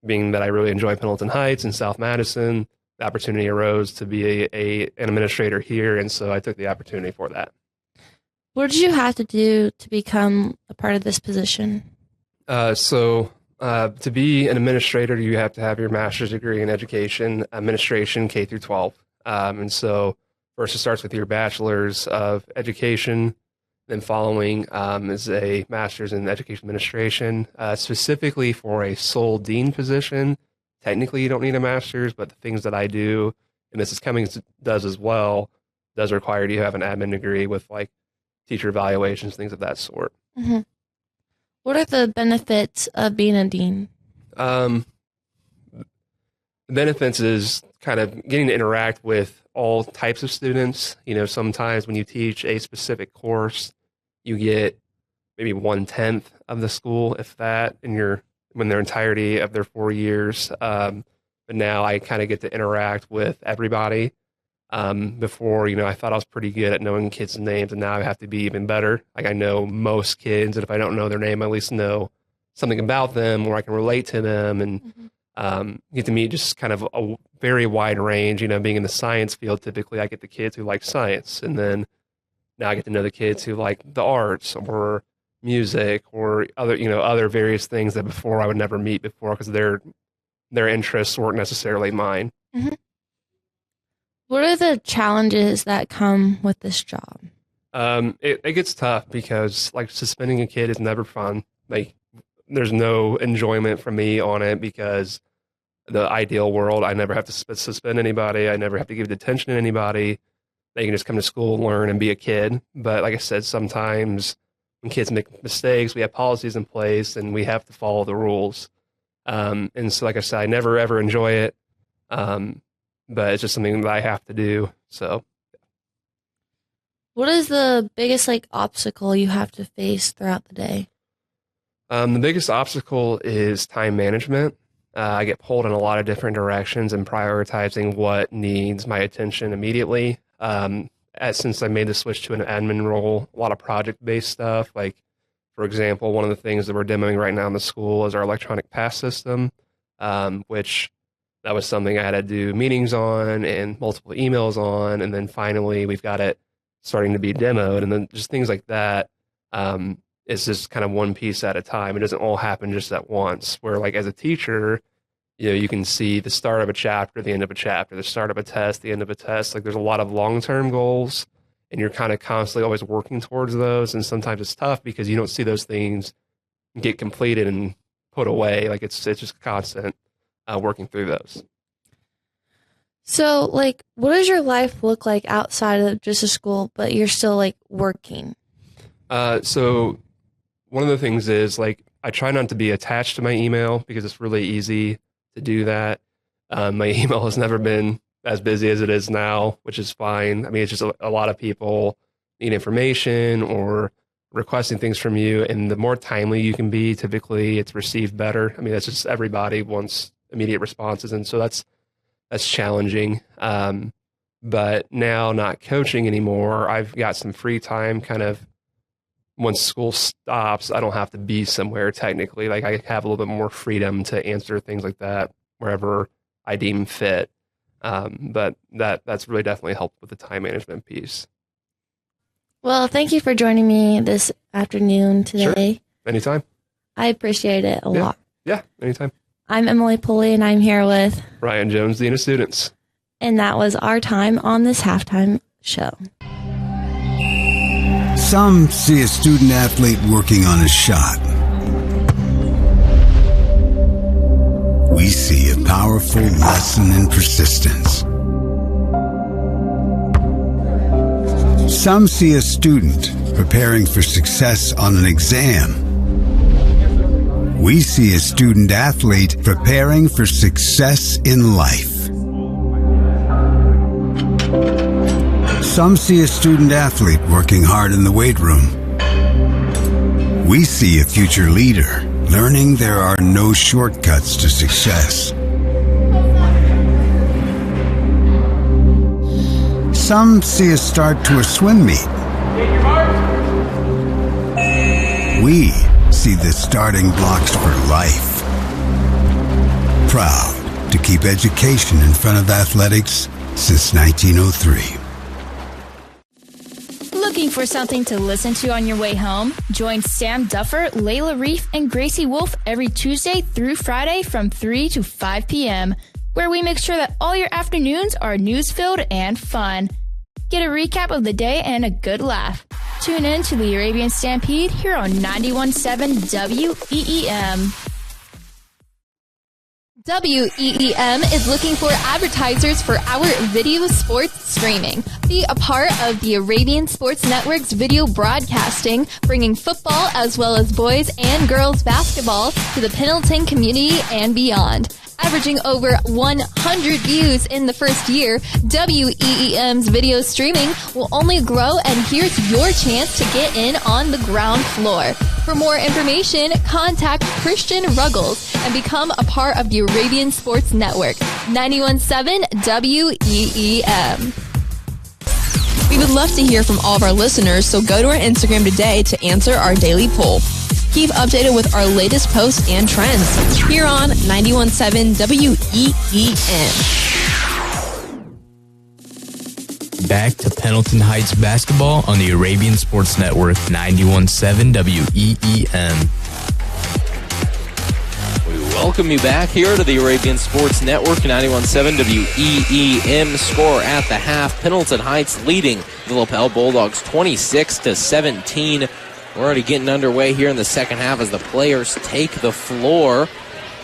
being that I really enjoy Pendleton Heights and South Madison, the opportunity arose to be an administrator here. And so I took the opportunity for that. What did you have to do to become a part of this position? To be an administrator, you have to have your master's degree in education administration, K through 12. And so first it starts with your bachelor's of education. Then following is a master's in education administration, specifically for a sole dean position. Technically, you don't need a master's, but the things that I do, and Mrs. Cummings does as well, does require you to have an admin degree with like teacher evaluations, things of that sort. Mm-hmm. What are the benefits of being a dean? Benefits is kind of getting to interact with all types of students. Sometimes when you teach a specific course, you get maybe 1/10 of the school, if that, in their entirety of their 4 years. But now I kind of get to interact with everybody. Before, I thought I was pretty good at knowing kids' names, and now I have to be even better. Like, I know most kids, and if I don't know their name, I at least know something about them, or I can relate to them, and get to meet just kind of a very wide range. Being in the science field, typically I get the kids who like science, and then now I get to know the kids who like the arts or music or other various things that before I would never meet before because their interests weren't necessarily mine. Mm-hmm. What are the challenges that come with this job? It gets tough because like suspending a kid is never fun. Like, there's no enjoyment for me on it because the ideal world, I never have to suspend anybody. I never have to give detention to anybody. They can just come to school, learn, and be a kid. But like I said, sometimes when kids make mistakes, we have policies in place and we have to follow the rules. And so, like I said, I never ever enjoy it. But it's just something that I have to do. So, what is the biggest obstacle you have to face throughout the day? The biggest obstacle is time management. I get pulled in a lot of different directions and prioritizing what needs my attention immediately. Since I made the switch to an admin role, a lot of project-based stuff. Like, for example, one of the things that we're demoing right now in the school is our electronic pass system, which that was something I had to do meetings on and multiple emails on. And then finally, we've got it starting to be demoed. And then just things like that. It's just kind of one piece at a time. It doesn't all happen just at once. Where, like, as a teacher, you can see the start of a chapter, the end of a chapter, the start of a test, the end of a test. Like there's a lot of long-term goals, and you're kind of constantly always working towards those. And sometimes it's tough because you don't see those things get completed and put away. Like it's just constant working through those. So, like, what does your life look like outside of just a school, but you're still, like, working? So one of the things is, like, I try not to be attached to my email because it's really easy to do that. My email has never been as busy as it is now, which is fine. I mean, it's just a lot of people need information or requesting things from you, and the more timely you can be, typically it's received better. I mean, that's just everybody wants immediate responses, and so that's challenging. But now not coaching anymore, I've got some free time kind of once school stops. I don't have to be somewhere technically. Like I have a little bit more freedom to answer things like that wherever I deem fit. But that's really definitely helped with the time management piece. Well, thank you for joining me this afternoon today. Sure. Anytime. I appreciate it a lot. Yeah, anytime. I'm Emily Pulley, and I'm here with Ryan Jones, Dean of Students. And that was our time on this halftime show. Some see a student athlete working on a shot. We see a powerful lesson in persistence. Some see a student preparing for success on an exam. We see a student athlete preparing for success in life. Some see a student athlete working hard in the weight room. We see a future leader learning there are no shortcuts to success. Some see a start to a swim meet. We see the starting blocks for life. Proud to keep education in front of athletics since 1903. Looking for something to listen to on your way home? Join Sam Duffer, Layla Reef, and Gracie Wolf every Tuesday through Friday from 3 to 5 p.m., where we make sure that all your afternoons are news-filled and fun. Get a recap of the day and a good laugh. Tune in to the Arabian Stampede here on 91.7 WEEM. WEEM is looking for advertisers for our video sports streaming. Be a part of the Arabian Sports Network's video broadcasting, bringing football as well as boys and girls basketball to the Pendleton community and beyond. Averaging over 100 views in the first year, WEEM's video streaming will only grow, and here's your chance to get in on the ground floor. For more information, contact Christian Ruggles and become a part of the Arabian Sports Network. 91.7 WEEM. We would love to hear from all of our listeners, so go to our Instagram today to answer our daily poll. Keep updated with our latest posts and trends here on 91.7 WEEM. Back to Pendleton Heights basketball on the Arabian Sports Network, 91.7 WEEM. We welcome you back here to the Arabian Sports Network, 91.7 WEEM. Score at the half. Pendleton Heights leading the Lapel Bulldogs 26-17. We're already getting underway here in the second half as the players take the floor.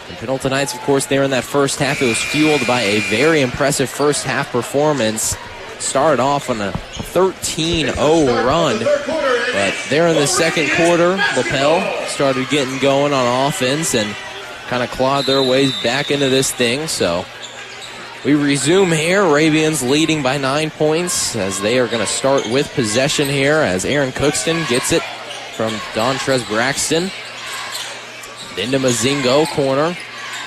And Pendleton Heights, of course, there in that first half, it was fueled by a very impressive first half performance. Started off on a 13-0 run. But there in the second quarter, Lapel started getting going on offense and kind of clawed their ways back into this thing. So we resume here. Arabians leading by 9 points as they are going to start with possession here as Aaron Cookston gets it from Dontrez Braxton. Into Mazingo, corner.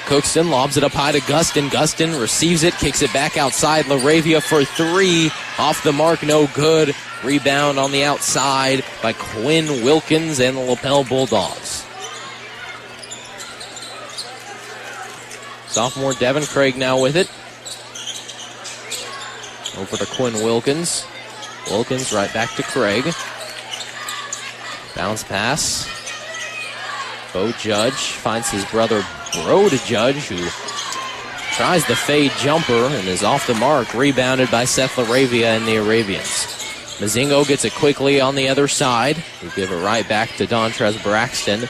Cookston lobs it up high to Gustin. Gustin receives it, kicks it back outside. LaRavia for three. Off the mark, no good. Rebound on the outside by Quinn Wilkins and the Lapel Bulldogs. Sophomore Devin Craig now with it. Over to Quinn Wilkins. Wilkins right back to Craig. Bounce pass. Bo Judge finds his brother Bro to Judge, who Tries the fade jumper and is off the mark. Rebounded by Seth LaRavia and the Arabians. Mazingo gets it quickly on the other side. We give it right back to Dontrez Braxton.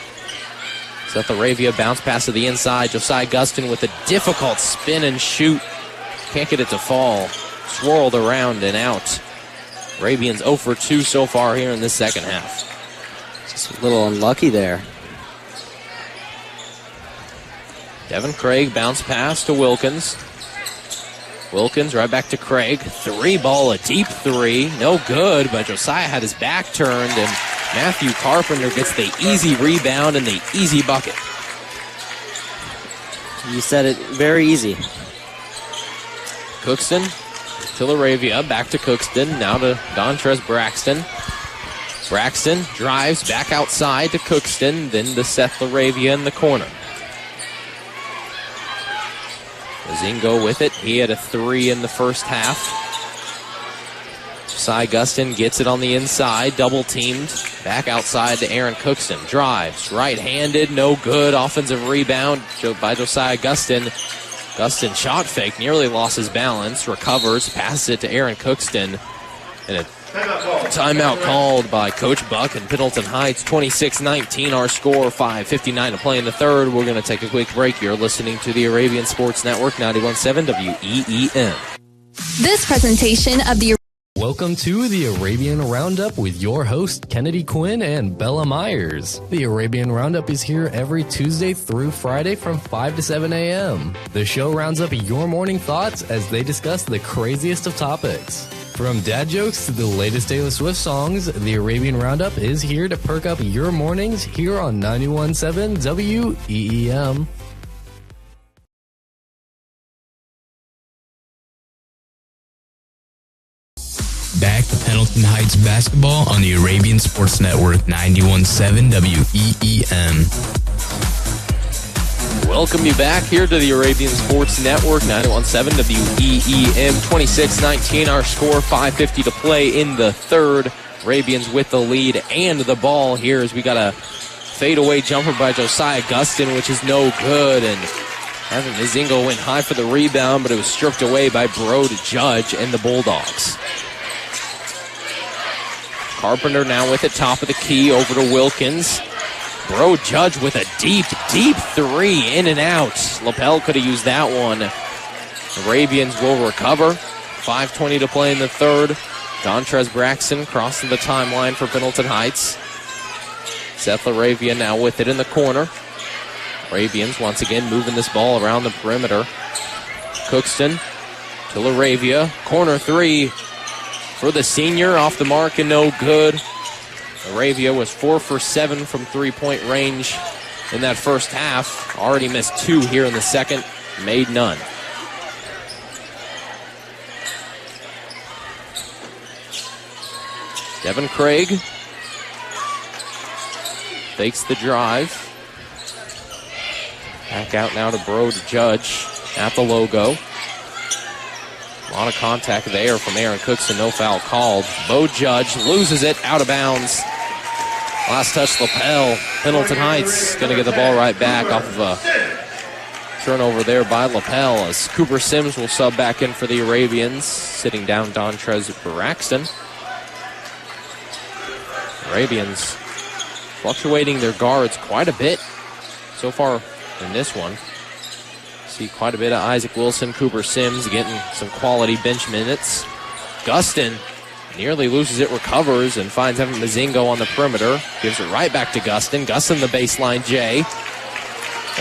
Seth LaRavia bounce pass to the inside. Josiah Gustin with a difficult spin and shoot. Can't get it to fall. Swirled around and out. Arabians 0 for 2 so far here in this second half. Just a little unlucky there. Devin Craig bounce pass to Wilkins. Wilkins right back to Craig. Three ball, a deep three. No good, but Josiah had his back turned, and Matthew Carpenter gets the easy rebound and the easy bucket. You said it, very easy. Cookston to LaRavia, back to Cookston, now to Dontrez Braxton. Braxton drives back outside to Cookston, then to Seth LaRavia in the corner. Mazingo with it. He had a 3 in the first half. Cy Gustin gets it on the inside, double teamed. Back outside to Aaron Cookston. Drives, right-handed, no good. Offensive rebound by Josiah Gustin. Gustin shot fake, nearly lost his balance. Recovers, passes it to Aaron Cookston. And a timeout called by Coach Buck and Pendleton Heights. 26-19 our score, 5:59 to play in the third. We're going to take a quick break. You're listening to the Arabian Sports Network, 91.7 WEEM. This presentation of the Welcome to the Arabian Roundup with your host, Kennedy Quinn and Bella Myers. The Arabian Roundup is here every Tuesday through Friday from 5 to 7 a.m. The show rounds up your morning thoughts as they discuss the craziest of topics. From dad jokes to the latest Taylor Swift songs, the Arabian Roundup is here to perk up your mornings here on 91.7 WEEM. Back to Pendleton Heights basketball on the Arabian Sports Network, 91.7 WEEM. Welcome you back here to the Arabian Sports Network, 91.7 WEEM. 26-19 our score, 5:50 to play in the third. Arabians with the lead and the ball here as we got a fadeaway jumper by Josiah Gustin, which is no good. And Evan Mazingo went high for the rebound, but it was stripped away by Brode Judge and the Bulldogs. Carpenter now with it, top of the key, over to Wilkins. Brode Judge with a deep, deep three, in and out. Lapel could have used that one. Arabians will recover. 5:20 to play in the third. Dontrez Braxton crossing the timeline for Pendleton Heights. Seth LaRavia now with it in the corner. Arabians once again moving this ball around the perimeter. Cookston to LaRavia. Corner three for the senior, off the mark and no good. Arabia was 4 for 7 from three-point range in that first half. Already missed 2 here in the second, made none. Devin Craig fakes the drive. Back out now to Brode Judge at the logo. A lot of contact there from Aaron Cookson, no foul called. Bo Judge loses it, out of bounds. Last touch, Lapel. Pendleton Heights going to get the ball right back off of a turnover there by Lapel as Cooper Sims will sub back in for the Arabians, sitting down Dontrez Braxton. Arabians fluctuating their guards quite a bit so far in this one. See quite a bit of Isaac Wilson, Cooper Sims getting some quality bench minutes. Gustin nearly loses it, recovers, and finds Evan Mazingo on the perimeter. Gives it right back to Gustin. Gustin the baseline, Jay.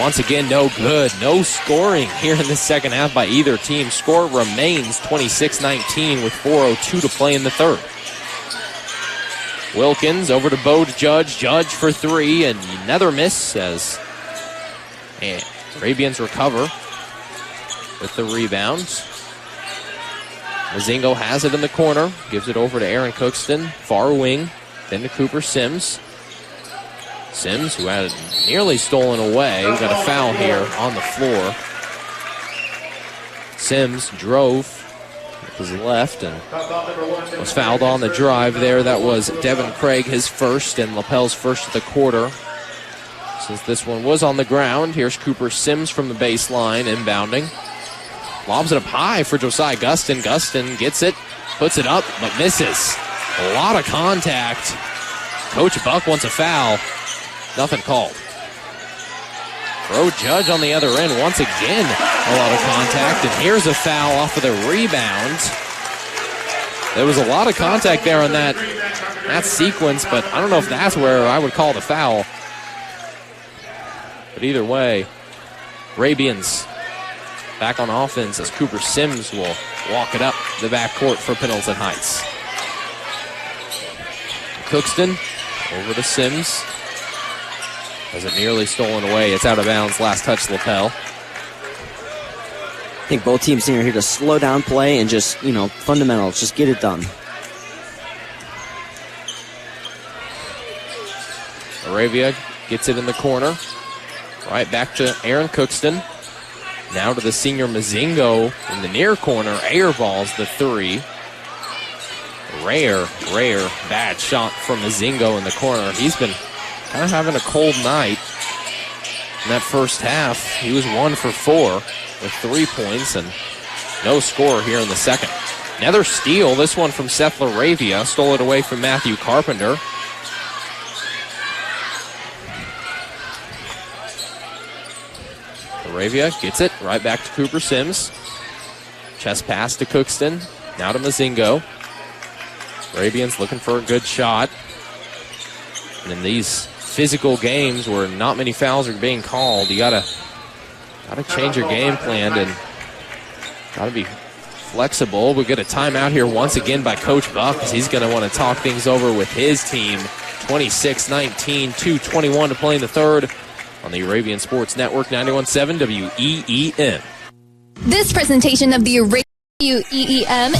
Once again, no good. No scoring here in the second half by either team. Score remains 26-19 with 4:02 to play in the third. Wilkins over to Bode Judge. Judge for 3, and another miss as Arabians recover with the rebounds. Mazingo has it in the corner. Gives it over to Aaron Cookston. Far wing. Then to Cooper Sims. Sims, who had it nearly stolen away. We got a foul here on the floor. Sims drove with his left and was fouled on the drive there. That was Devin Craig, his first, and Lapel's first of the quarter. Since this one was on the ground, here's Cooper Sims from the baseline, inbounding. Lobs it up high for Josiah Gustin. Gustin gets it, puts it up, but misses. A lot of contact. Coach Buck wants a foul. Nothing called. Bro Judge on the other end once again. A lot of contact, and here's a foul off of the rebound. There was a lot of contact there on that sequence, but I don't know if that's where I would call the foul. But either way, Arabians back on offense as Cooper Sims will walk it up the backcourt for Pendleton Heights. Cookston over to Sims. Has it nearly stolen away. It's out of bounds. Last touch, Lapel. I think both teams are here to slow down play and just, fundamentals. Just get it done. Arabia gets it in the corner. Right back to Aaron Cookston. Now to the senior Mazingo in the near corner. Airballs the three. Rare bad shot from Mazingo in the corner. He's been kind of having a cold night in that first half. He was 1 for 4 with 3 points and no score here in the second. Another steal, this one from Seth Laravia. Stole it away from Matthew Carpenter. Laravia gets it right back to Cooper Sims. Chest pass to Cookston. Now to Mazingo. Arabians looking for a good shot. And in these physical games where not many fouls are being called, you gotta change your game plan and gotta be flexible. We get a timeout here once again by Coach Buck because he's gonna want to talk things over with his team. 26-19, 2:21 to play in the third on the Arabian Sports Network, 91.7 WEEM. This presentation of the WEEM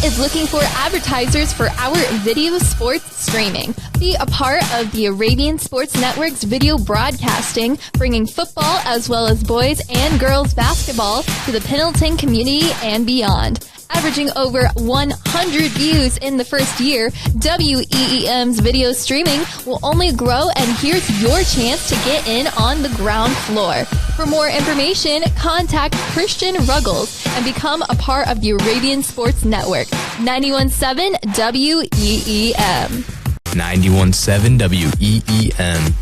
is looking for advertisers for our video sports streaming. Be a part of the Arabian Sports Network's video broadcasting, bringing football as well as boys and girls basketball to the Pendleton community and beyond. Averaging over 100 views in the first year, WEEM's video streaming will only grow, and here's your chance to get in on the ground floor. For more information, contact Christian Ruggles and become a part of the Arabian Sports Network. 91.7 WEEM. 91.7 WEEM.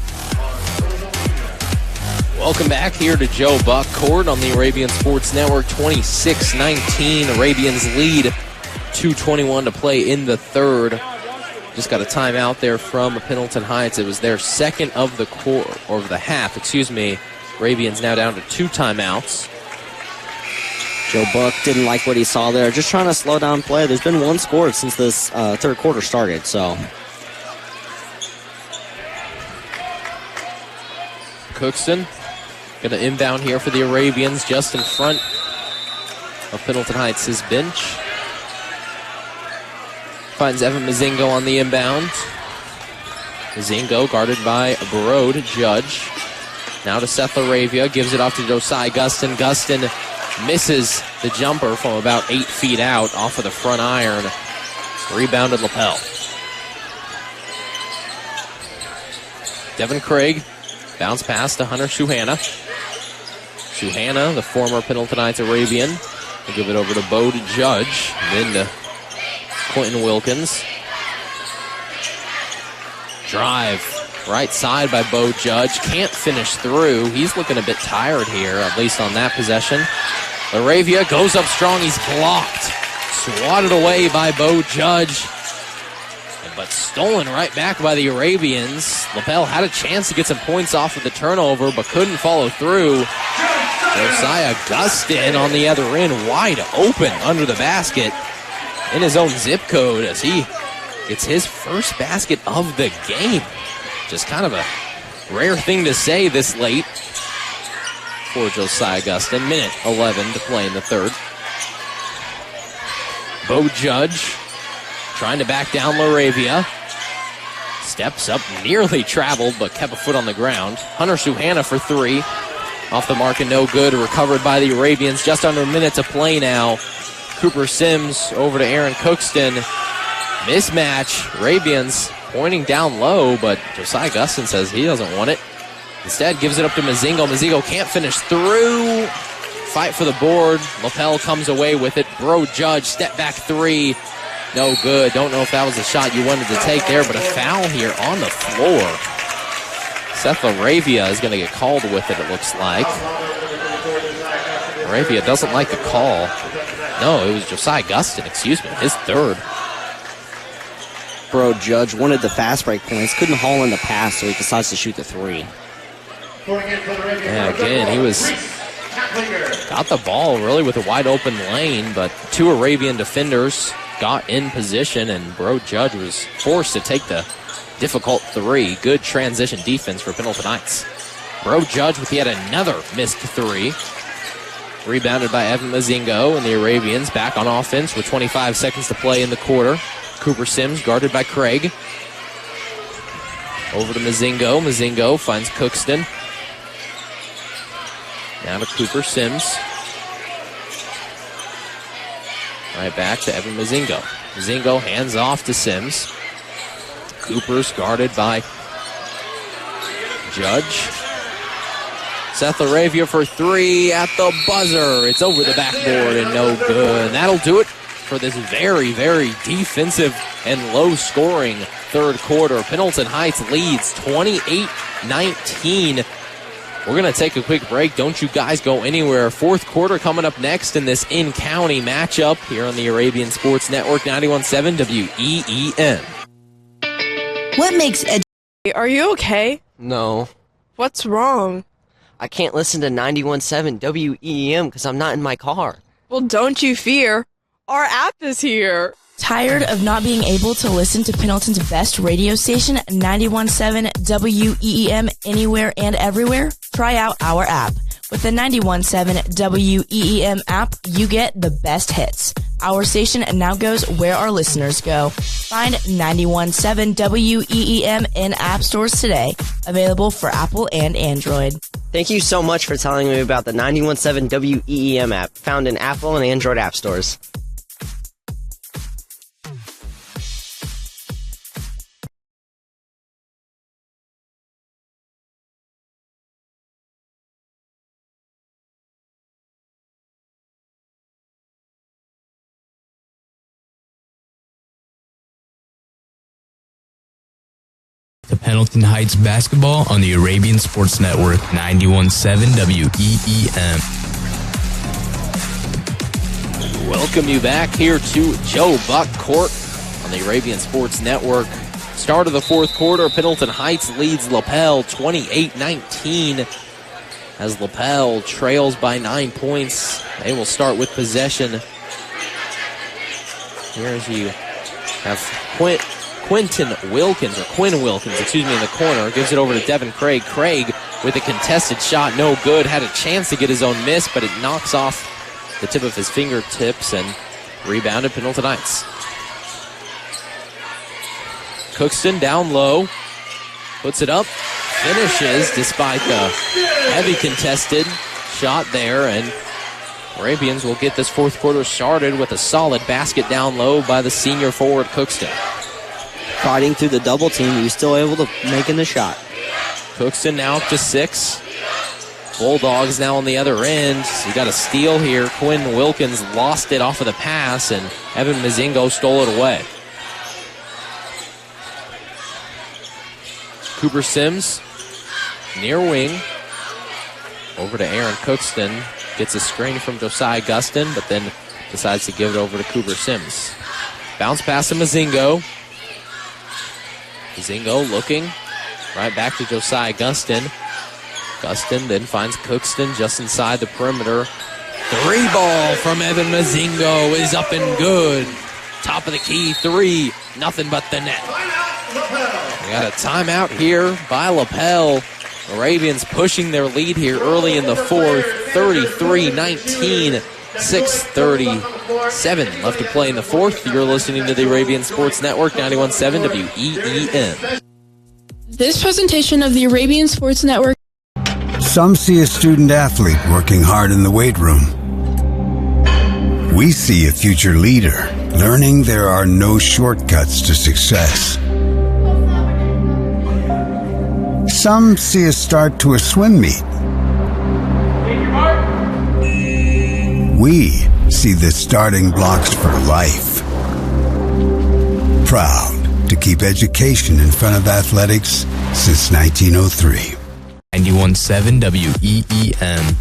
Welcome back here to Joe Buck Court on the Arabian Sports Network. 26-19, Arabians lead. 2:21 to play in the third. Just got a timeout there from Pendleton Heights. It was their second of the quarter, or of the half, excuse me. Arabians now down to 2 timeouts. Joe Buck didn't like what he saw there. Just trying to slow down play. There's been 1 score since this third quarter started, so. Cookston going to inbound here for the Arabians just in front of Pendleton Heights' his bench. Finds Evan Mazingo on the inbound. Mazingo guarded by Brode Judge. Now to Seth Laravia. Gives it off to Josiah Gustin. Gustin misses the jumper from about 8 feet out off of the front iron. Rebounded Lapel. Devin Craig. Bounce pass to Hunter Suhanna. Suhanna, the former Pendleton Heights Arabian, will give it over to Bo Judge. Then to Quentin Wilkins. Drive right side by Bo Judge. Can't finish through. He's looking a bit tired here, at least on that possession. Laravia goes up strong. He's blocked. Swatted away by Bo Judge. But stolen right back by the Arabians. Lapel had a chance to get some points off of the turnover, but couldn't follow through. Josiah Gustin on the other end, wide open under the basket in his own zip code as he gets his first basket of the game. Just kind of a rare thing to say this late for Josiah Gustin. Minute 11 to play in the third. Bo Judge trying to back down Laravia. Steps up, nearly traveled, but kept a foot on the ground. Hunter Suhanna for 3. Off the mark and no good. Recovered by the Arabians. Just under a minute to play now. Cooper Sims over to Aaron Cookston. Mismatch. Arabians pointing down low, but Josiah Gustin says he doesn't want it. Instead, gives it up to Mazingo. Mazingo can't finish through. fight for the board. Lapel comes away with it. Bro Judge, step back three. No good. Don't know if that was a shot you wanted to take there, but a foul here on the floor. Seth Laravia is going to get called with it looks like. Laravia doesn't like the call. No, it was Josiah Gustin, excuse me, his third. Bro Judge wanted the fast break points, couldn't haul in the pass, so he decides to shoot the three. Yeah, again, he got the ball really with a wide open lane, but two Arabian defenders got in position, and Bro Judge was forced to take the difficult three. Good transition defense for Pendleton Heights. Bro Judge with yet another missed three. Rebounded by Evan Mazingo, and the Arabians back on offense with 25 seconds to play in the quarter. Cooper Sims guarded by Craig. Over to Mazingo. Mazingo finds Cookston. Now to Cooper Sims. Right back to Evan Mazingo. Mazingo hands off to Sims. Cooper's guarded by Judge. Seth Laravia for three at the buzzer. It's over the backboard and no good. And that'll do it for this very, very defensive and low-scoring third quarter. Pendleton Heights leads 28-19. We're going to take a quick break. Don't you guys go anywhere. Fourth quarter coming up next in this in-county matchup here on the Arabian Sports Network, 91.7 WEEM. What makes Are you okay? No. What's wrong? I can't listen to 91.7 WEEM because I'm not in my car. Well, don't you fear. Our app is here. Tired of not being able to listen to Pendleton's best radio station, 91.7 WEEM, anywhere and everywhere? Try out our app. With the 91.7 WEEM app, you get the best hits. Our station now goes where our listeners go. Find 91.7 WEEM in app stores today. Available for Apple and Android. Thank you so much for telling me about the 91.7 WEEM app, found in Apple and Android app stores. To Pendleton Heights basketball on the Arabian Sports Network, 91.7 WEEM. Welcome you back here to Joe Buck Court on the Arabian Sports Network. Start of the fourth quarter, Pendleton Heights leads Lapel 28-19 as Lapel trails by 9 points. They will start with possession. Here as you have Quinn Wilkins, in the corner. Gives it over to Devin Craig. Craig with a contested shot, no good. Had a chance to get his own miss, but it knocks off the tip of his fingertips and rebounded Pendleton Heights. Cookston down low, puts it up, finishes despite the heavy contested shot there, and Arabians will get this fourth quarter started with a solid basket down low by the senior forward Cookston. Fighting through the double team, he was still able to make in the shot. Cookston now up to 6. Bulldogs now on the other end. You got a steal here. Quinn Wilkins lost it off of the pass, and Evan Mazingo stole it away. Cooper Sims, near wing. Over to Aaron Cookston. Gets a screen from Josiah Gustin, but then decides to give it over to Cooper Sims. Bounce pass to Mazingo. Mazingo looking. Right back to Josiah Gustin. Gustin then finds Cookston just inside the perimeter. Three ball from Evan Mazingo is up and good. Top of the key three. Nothing but the net. We got a timeout here by Lapel. Arabians pushing their lead here early in the fourth. 33-19. 6:37 left to play in the fourth. You're listening to the Arabian Sports Network, 91.7 WEEM. This presentation of the Arabian Sports Network. Some see a student athlete working hard in the weight room. We see a future leader learning there are no shortcuts to success. Some see a start to a swim meet. We see the starting blocks for life. Proud to keep education in front of athletics since 1903. 91.7 WEEM.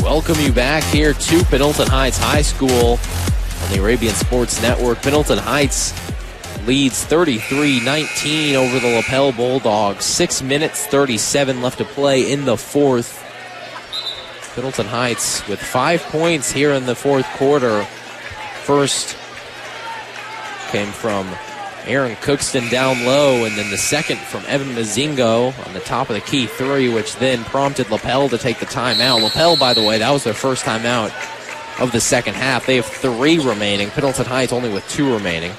Welcome you back here to Pendleton Heights High School on the Arabian Sports Network. Pendleton Heights leads 33-19 over the Lapel Bulldogs. 6 minutes, 37 left to play in the fourth. Pendleton Heights with 5 points here in the fourth quarter. First came from Aaron Cookston down low, and then the second from Evan Mazingo on the top of the key three, which then prompted Lapel to take the timeout. Lapel, by the way, that was their first timeout of the second half. They have 3 remaining. Pendleton Heights only with 2 remaining.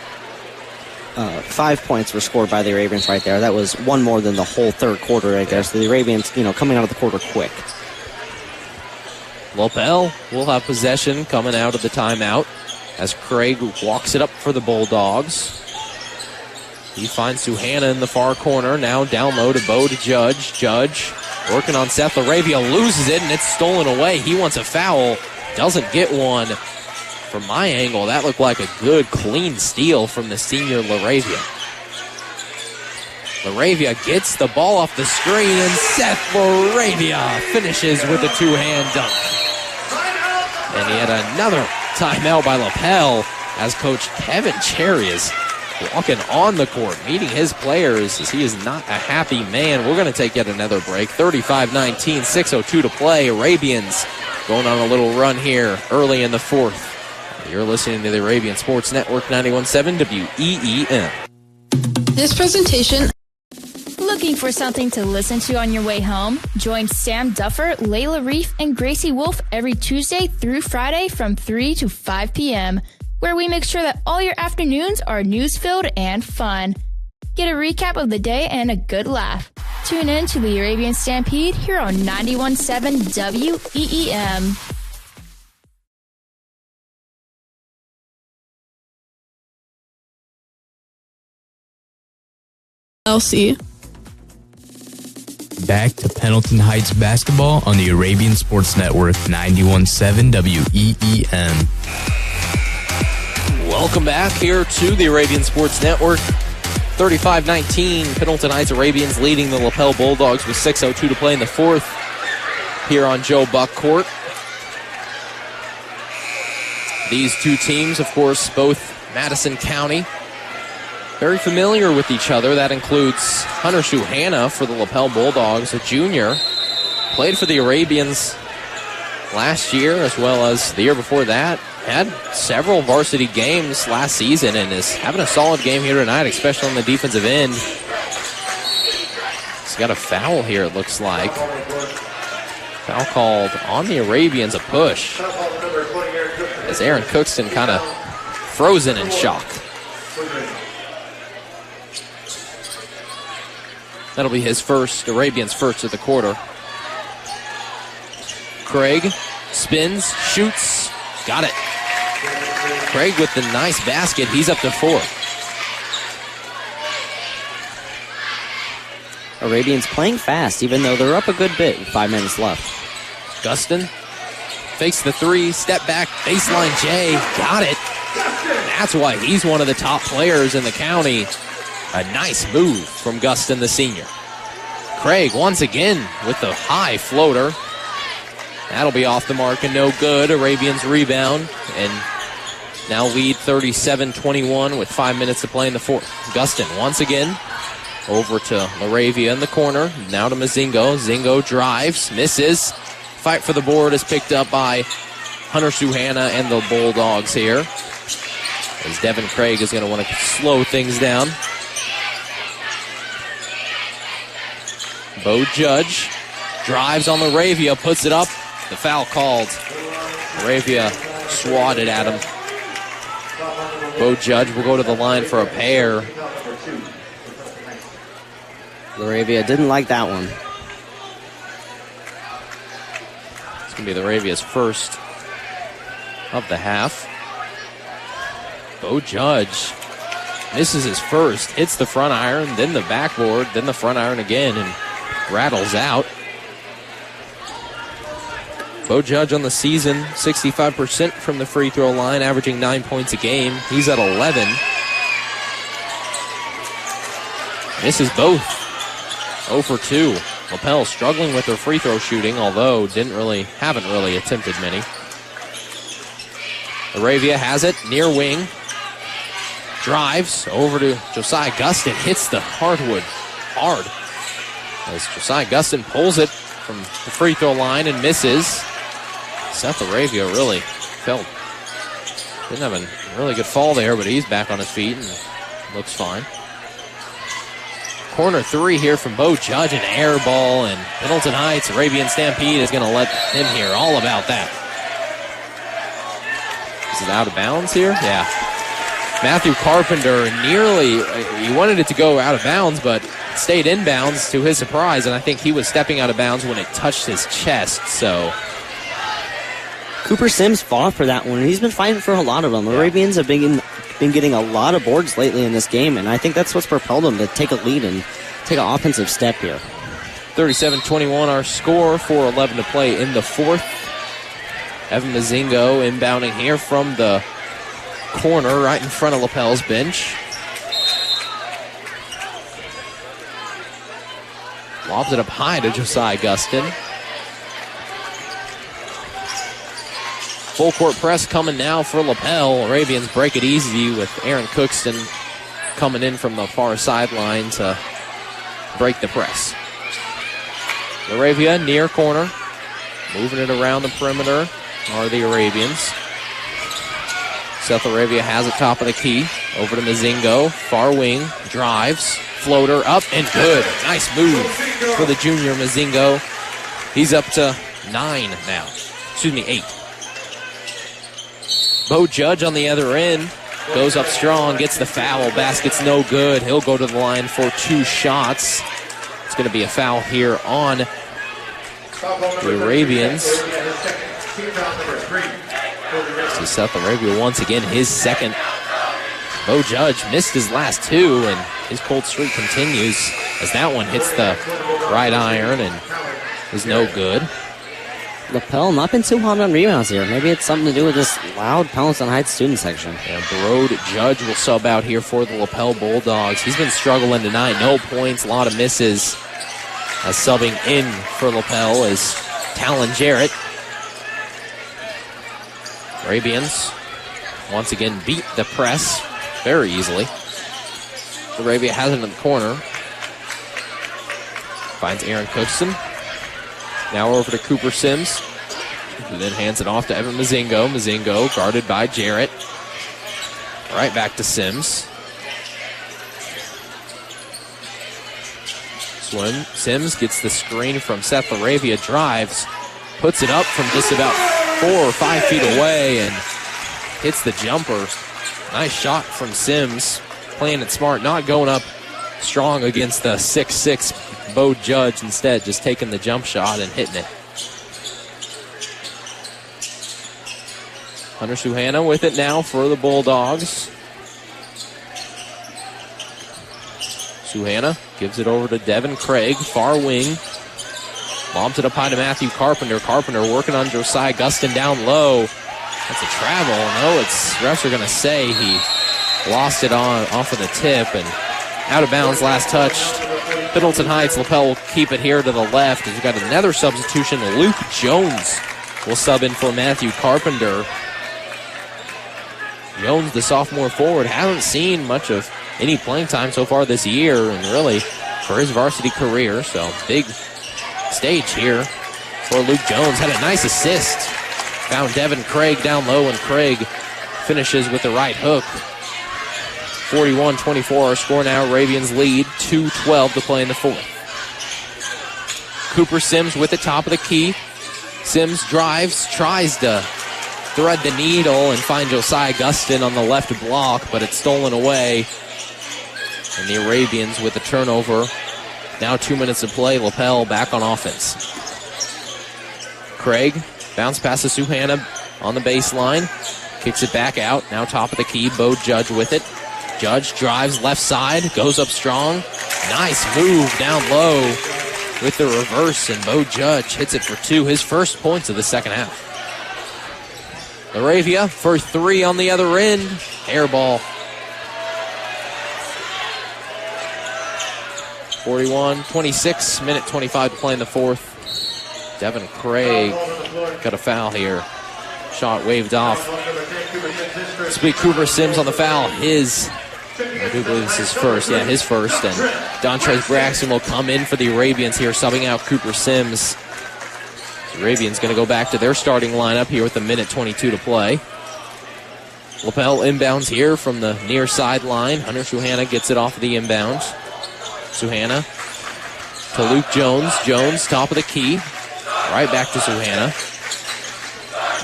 5 points were scored by the Arabians right there. That was one more than the whole third quarter right there. So the Arabians, coming out of the quarter quick. Lapel will have possession coming out of the timeout as Craig walks it up for the Bulldogs. He finds Suhanna in the far corner. Now down low to Bo to Judge. Judge working on Seth Laravia, loses it, and it's stolen away. He wants a foul. Doesn't get one. From my angle, that looked like a good, clean steal from the senior Laravia. Laravia gets the ball off the screen, and Seth Laravia finishes with a two-hand dunk. And he had another timeout by Lapel as Coach Kevin Cherry is walking on the court, meeting his players as he is not a happy man. We're going to take yet another break. 35-19, 6:02 to play. Arabians going on a little run here early in the fourth. You're listening to the Arabian Sports Network, 91.7 WEEM. This presentation. Looking for something to listen to on your way home? Join Sam Duffer, Layla Reef, and Gracie Wolf every Tuesday through Friday from 3 to 5 p.m., where we make sure that all your afternoons are news-filled and fun. Get a recap of the day and a good laugh. Tune in to the Arabian Stampede here on 91.7 WEEM. LC. Back to Pendleton Heights basketball on the Arabian Sports Network, 91.7 WEEM. Welcome back here to the Arabian Sports Network. 35-19, Pendleton Heights Arabians leading the Lapel Bulldogs with 6:02 to play in the fourth here on Joe Buck Court. These two teams, of course, both Madison County, very familiar with each other. That includes Hunter Suhanna for the Lapel Bulldogs, a junior. Played for the Arabians last year as well as the year before that. Had several varsity games last season and is having a solid game here tonight, especially on the defensive end. He's got a foul here, it looks like. Foul called on the Arabians, a push. As Aaron Cookston kind of frozen in shock. That'll be his first, Arabians' first of the quarter. Craig spins, shoots, got it. Craig with the nice basket. He's up to 4. Arabians playing fast, even though they're up a good bit with 5 minutes left. Gustin fakes the 3, step back, baseline J, got it. That's why he's one of the top players in the county. A nice move from Gustin, the senior. Craig once again with the high floater. That'll be off the mark and no good. Arabians rebound and now lead 37-21 with 5 minutes to play in the fourth. Gustin once again over to Laravia in the corner. Now to Mazingo. Zingo drives, misses. Fight for the board is picked up by Hunter Suhanna and the Bulldogs here. As Devin Craig is going to want to slow things down. Bo Judge drives on Laravia, puts it up. The foul called. Laravia swatted at him. Bo Judge will go to the line for a pair. Laravia didn't like that one. It's going to be Laravia's first of the half. Bo Judge misses his first, hits the front iron, then the backboard, then the front iron again, and rattles out. Bo Judge on the season, 65% from the free throw line, averaging 9 points a game. He's at 11. Misses both. 0 for 2. Lapel struggling with their free throw shooting, although haven't really attempted many. Arabia has it, near wing. Drives over to Josiah Gustin, hits the hardwood hard. As Josiah Gustin pulls it from the free throw line and misses. Seth Arabia really didn't have a really good fall there, but he's back on his feet and looks fine. Corner 3 here from Bo Judge, an air ball, and Pendleton Heights Arabian Stampede is going to let him hear all about that. Is it out of bounds here? Yeah. Matthew Carpenter he wanted it to go out of bounds, but stayed in bounds to his surprise, and I think he was stepping out of bounds when it touched his chest, so. Cooper Sims fought for that one. He's been fighting for a lot of them. Yeah. Arabians have been getting a lot of boards lately in this game, and I think that's what's propelled them to take a lead and take an offensive step here. 37-21 our score, 4:11 to play in the fourth. Evan Mazingo inbounding here from the corner right in front of Lapel's bench. Lobs it up high to Josiah Gustin. Full court press coming now for Lapel. Arabians break it easy with Aaron Cookston coming in from the far sideline to break the press. Arabia near corner. Moving it around the perimeter are the Arabians. Seth Arabia has it top of the key. Over to Mazingo. Far wing. Drives. Floater up and good. Nice move for the junior Mazingo. He's up to 9 now. 8. Bo Judge on the other end. Goes up strong. Gets the foul. Basket's no good. He'll go to the line for 2 shots. It's going to be a foul here on the Arabians. So Seth Arabia once again his second. Bo Judge missed his last 2, and his cold streak continues as that one hits the right iron and is no good. Lapel not been too hot on rebounds here. Maybe it's something to do with this loud Pendleton Heights student section. And Brode Judge will sub out here for the Lapel Bulldogs. He's been struggling tonight. No points, a lot of misses. As subbing in for Lapel is Talon Jarrett. Arabians once again beat the press very easily. Arabia has it in the corner. Finds Aaron Cookson. Now over to Cooper Sims, who then hands it off to Evan Mazingo. Mazingo guarded by Jarrett. Right back to Sims. Sims gets the screen from Seth Arabia, drives, puts it up from just about 4 or 5 feet away and hits the jumper. Nice shot from Sims, playing it smart, not going up strong against the 6'6" Bo Judge, instead just taking the jump shot and hitting it. Hunter Suhana with it now for the Bulldogs. Suhana gives it over to Devin Craig, far wing. Bombs it up high to Matthew Carpenter. Carpenter working on Josiah Gustin down low. That's a travel. No, refs are going to say he lost it off of the tip and out of bounds, last touch. Pendleton Heights, Lapel will keep it here to the left. We've got another substitution. Luke Jones will sub in for Matthew Carpenter. Jones, the sophomore forward, hasn't seen much of any playing time so far this year and really for his varsity career. So big stage here for Luke Jones. Had a nice assist. Found Devin Craig down low, and Craig finishes with the right hook. 41-24 our score now. Arabians lead. 2:12 to play in the fourth. Cooper Sims with the top of the key. Sims drives, tries to thread the needle and find Josiah Gustin on the left block, but it's stolen away. And the Arabians with the turnover. Now 2 minutes to play. Lapel back on offense. Craig bounce pass to Suhana on the baseline. Kicks it back out. Now top of the key. Bo Judge with it. Judge drives left side. Goes up strong. Nice move down low with the reverse, and Bo Judge hits it for 2, his first points of the second half. Laravia for 3 on the other end. Air ball. 41-26, minute 25 to play in the fourth. Devin Craig got a foul here. Shot waved off. Speak Cooper Sims on the foul. I do believe this is first. Yeah, his first. And Dontrez Braxton will come in for the Arabians here, subbing out Cooper Sims. The Arabians going to go back to their starting lineup here with a minute 22 to play. Lapel inbounds here from the near sideline. Hunter Suhanna gets it off of the inbound. Suhanna to Luke Jones. Jones, top of the key. Right back to Suhanna.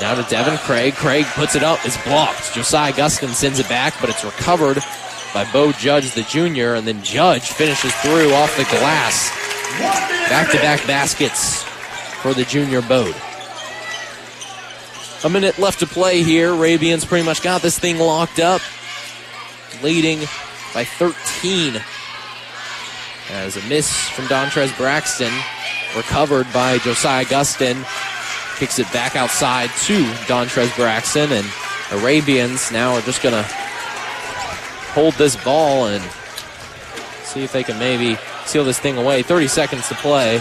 Now to Devin Craig. Craig puts it up. It's blocked. Josiah Gustin sends it back, but it's recovered by Bo Judge, the junior, and then Judge finishes through off the glass. Back-to-back baskets for the junior Bode. A minute left to play here. Arabians pretty much got this thing locked up, leading by 13. As a miss from Dontrez Braxton, recovered by Josiah Gustin. Kicks it back outside to Dontrez Braxton, and Arabians now are just going to hold this ball and see if they can maybe seal this thing away. 30 seconds to play,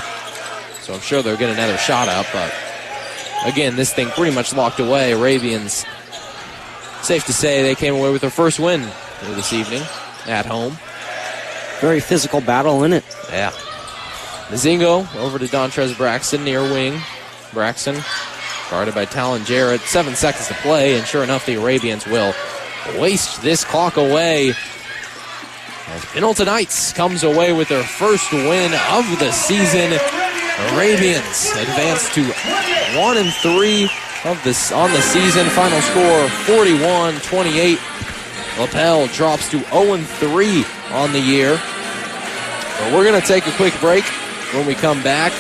so I'm sure they'll get another shot up, but again, this thing pretty much locked away. Arabians, safe to say, they came away with their first win this evening at home. Very physical battle in it. Yeah. Mazingo over to Dontrez Braxton, near wing. Braxton guarded by Talon Jarrett. 7 seconds to play, and sure enough, the Arabians will waste this clock away. As Pendleton Knights comes away with their first win of the season. Arabians advance to 1-3 on the season. Final score 41-28. Lapel drops to 0-3 on the year. But we're going to take a quick break. When we come back,